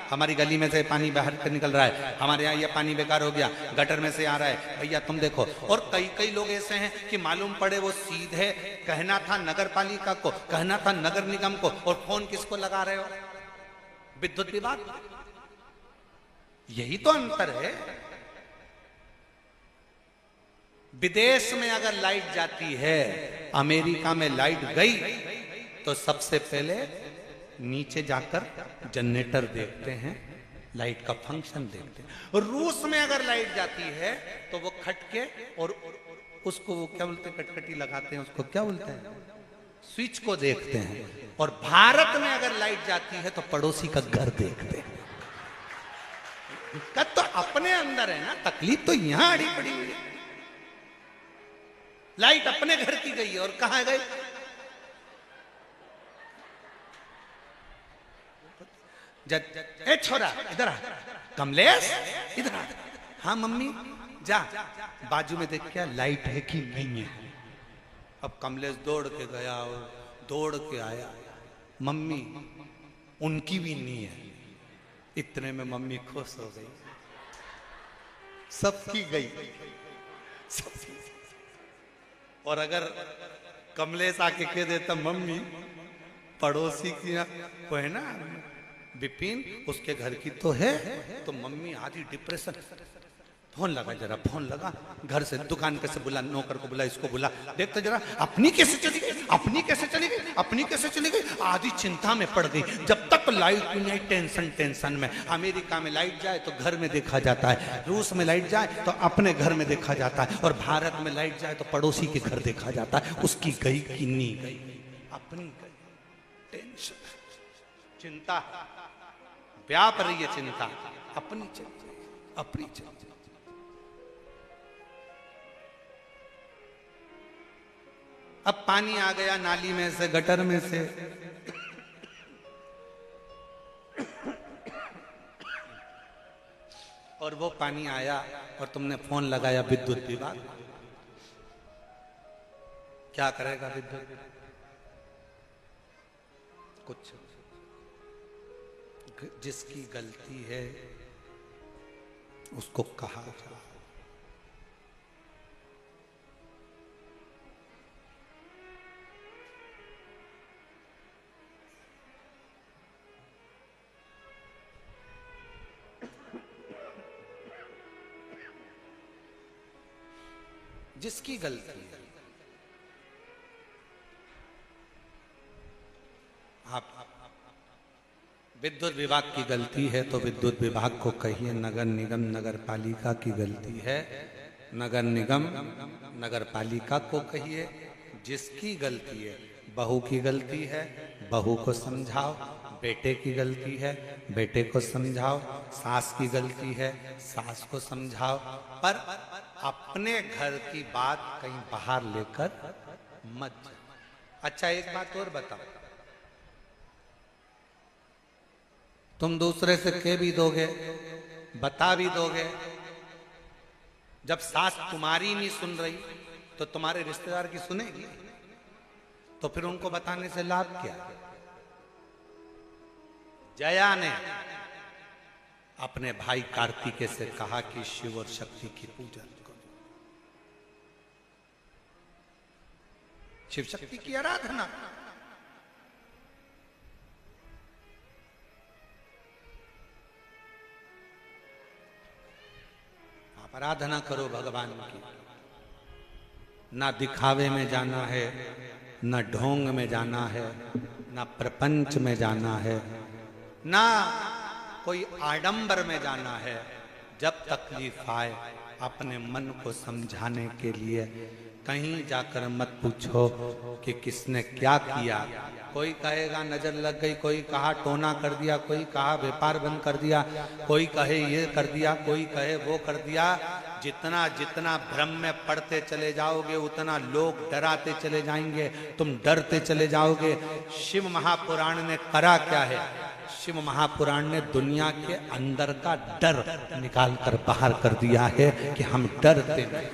हमारी गली में से पानी बाहर कर निकल रहा है, हमारे यहाँ ये पानी बेकार हो गया, गटर में से आ रहा है, भैया तुम देखो। और कई कई लोग ऐसे हैं कि मालूम पड़े वो सीधे कहना था नगर पालिका को, कहना था नगर निगम को, और फोन किसको लगा रहे हो? विद्युत विभाग। यही तो अंतर है। विदेश में अगर लाइट जाती है, अमेरिका में लाइट गई तो सबसे पहले नीचे जाकर जनरेटर देखते हैं, लाइट का फंक्शन देखते हैं। रूस में अगर लाइट जाती है तो वो खटके और उसको वो क्या बोलते हैं, कटकटी लगाते हैं, उसको क्या बोलते हैं, स्विच को देखते हैं। और भारत में अगर लाइट जाती है तो पड़ोसी का घर देखते हैं। तो अपने अंदर है ना, तकलीफ तो यहां अड़ी पड़ी हुई है। लाइट अपने घर की गई है और कहां गई? ए छोरा इधर आ, कमलेश इधर आ। हाँ मम्मी, जा बाजू में देख क्या लाइट है कि नहीं है। अब कमलेश दौड़ के गया और दौड़ के आया, मम्मी उनकी भी नहीं है। इतने में मम्मी खुश हो गई, सबकी गई, सबकी। और अगर कमलेश आके कह देता मम्मी पड़ोसी की वो है ना विपिन, उसके घर की तो है, तो मम्मी आधी डिप्रेशन। फोन लगा, जरा फोन लगा, घर से दुकान पे से बुला, नौकर को बुला, इसको बुला, देखते जरा अपनी कैसे चली गई, अपनी कैसे चली गई, अपनी कैसे चली गई। आधी चिंता में पड़ गई। जब तक लाइट नहीं, टेंशन टेंशन में। अमेरिका में लाइट जाए तो घर में देखा जाता है, रूस में लाइट जाए तो अपने घर में देखा जाता है, और भारत में लाइट जाए तो पड़ोसी के घर देखा जाता है। उसकी गई कि नहीं गई, अपनी गई। टेंशन, चिंता व्याप रही है, चिंता अपनी चिंता, अपनी चिंता। अब पानी आ गया नाली में से, गटर में से, और वो पानी आया और तुमने फोन लगाया विद्युत विभाग। क्या करेगा विद्युत? कुछ। जिसकी गलती है उसको कहा जाए। जिसकी गलती है, आप विद्युत विभाग की गलती है तो विद्युत विभाग को कहिए, नगर निगम नगर पालिका की गलती है, नगर निगम नगर पालिका को कहिए। जिसकी गलती है, बहू की गलती है, बहू को समझाओ, बेटे की गलती है, बेटे को समझाओ, सास की गलती है, सास को समझाओ, पर अपने घर की बात कहीं बाहर लेकर मत जाओ। अच्छा एक बात और बताओ, तुम दूसरे से कह भी दोगे, बता भी दोगे, जब सास तुम्हारी नहीं सुन रही तो तुम्हारे रिश्तेदार की सुनेगी? तो फिर उनको बताने से लाभ क्या? जया ने अपने भाई कार्तिकेय से कहा कि शिव और शक्ति की पूजा करो, शिव शक्ति की आराधना। आप आराधना करो भगवान की। ना दिखावे में जाना है, ना ढोंग में जाना है, ना प्रपंच में जाना है, ना कोई आडंबर में जाना है। जब तकलीफ आए अपने मन को समझाने के लिए कहीं जाकर मत पूछो कि किसने क्या किया। कोई कहेगा नजर लग गई, कोई कहा टोना कर दिया, कोई कहा व्यापार बंद कर दिया, कोई कहे ये कर दिया, कोई कहे वो कर दिया। जितना जितना भ्रम में पड़ते चले जाओगे उतना लोग डराते चले जाएंगे, तुम डरते चले जाओगे। शिव महापुराण ने करा क्या है? शिव महापुराण ने दुनिया के अंदर का डर निकाल कर बाहर कर दिया है कि हम डरते नहीं।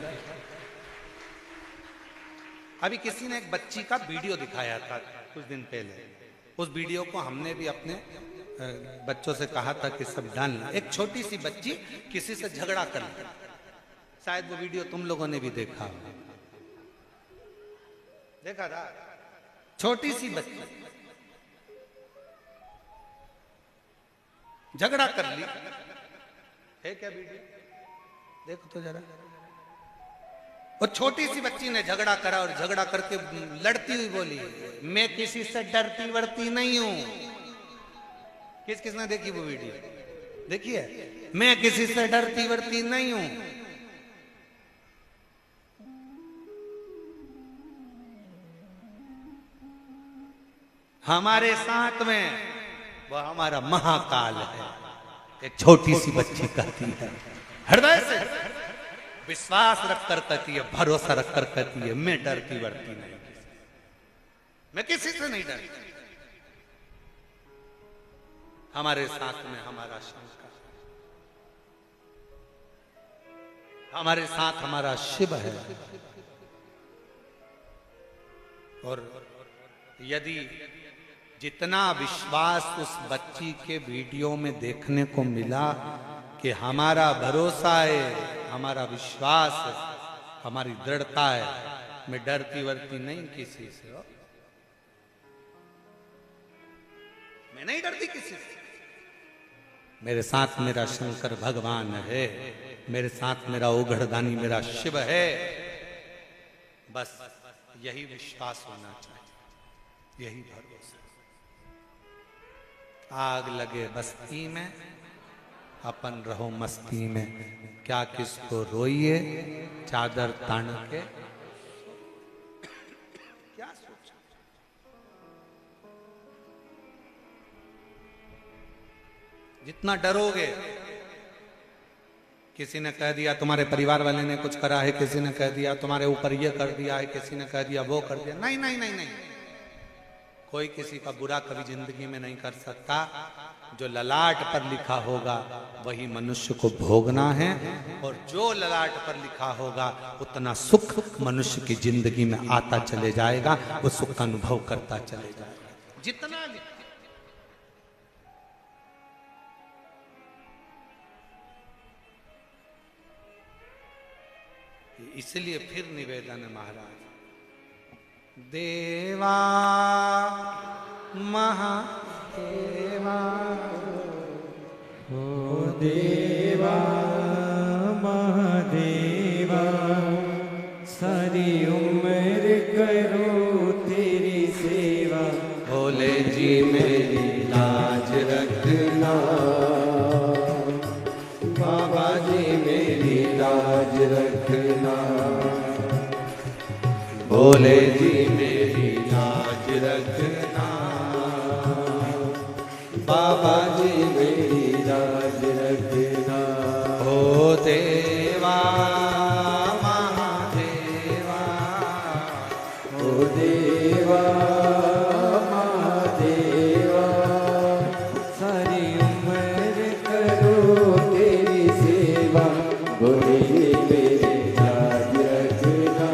अभी किसी ने एक बच्ची का वीडियो दिखाया था कुछ दिन पहले। उस वीडियो को हमने भी अपने बच्चों से कहा था कि सब डालना। एक छोटी सी बच्ची किसी से झगड़ा कर ली, शायद वो वीडियो तुम लोगों ने भी देखा था। छोटी सी बच्ची झगड़ा कर ली है, क्या वीडियो देखो तो जरा। वो छोटी सी बच्ची ने झगड़ा करा और झगड़ा करके लड़ती हुई बोली, मैं किसी से डरती वरती नहीं हूं। किसने देखी वो वीडियो? देखिए, मैं किसी से डरती वरती नहीं हूं। हमारे साथ में वो हमारा महाकाल है। एक छोटी सी बच्ची कहती है, हृदय से विश्वास रखकर कहती है, भरोसा रखकर कहती है, मैं डरती वरती नहीं, मैं किसी से नहीं डरती। हमारे साथ में हमारा शंकर, हमारे साथ हमारा शिव है। और यदि जितना विश्वास उस बच्ची के वीडियो में देखने को मिला कि हमारा भरोसा है, हमारा विश्वास है, हमारी दृढ़ता है, मैं डरती वरती नहीं किसी से, मैं नहीं डरती किसी से। मेरे साथ मेरा शंकर भगवान है, मेरे साथ मेरा ओघड़दानी मेरा शिव है। बस यही विश्वास होना चाहिए, यही भरोसा। आग लगे बस्ती में, अपन रहो मस्ती में, क्या किसको रोइए चादर तान के। क्या सोचा? जितना डरोगे, किसी ने कह दिया तुम्हारे परिवार वाले ने कुछ करा है, किसी ने कह दिया तुम्हारे ऊपर ये कर दिया है, किसी ने कह दिया वो कर दिया, नहीं नहीं नहीं नहीं, कोई किसी का बुरा कभी जिंदगी में नहीं कर सकता। जो ललाट पर लिखा होगा वही मनुष्य को भोगना है, और जो ललाट पर लिखा होगा उतना सुख मनुष्य की जिंदगी में आता चले जाएगा, वो सुख का अनुभव करता चले जाएगा जितना। इसलिए फिर निवेदन है महाराज, देवा महादेवा, ओ देवा महादेवा, सारी उम्र करो तेरी सेवा। भोले जी मेरी लाज रखना, बाबा जी मेरी लाज रखना, भोले जी मेरी लाज रखना, बाबा जी मेरी लाज रखना। ओ देवा महादेवा, ओ देवा महादेवा, सारी उम्र करो तेरी सेवा। भोले मेरी लाज रखना,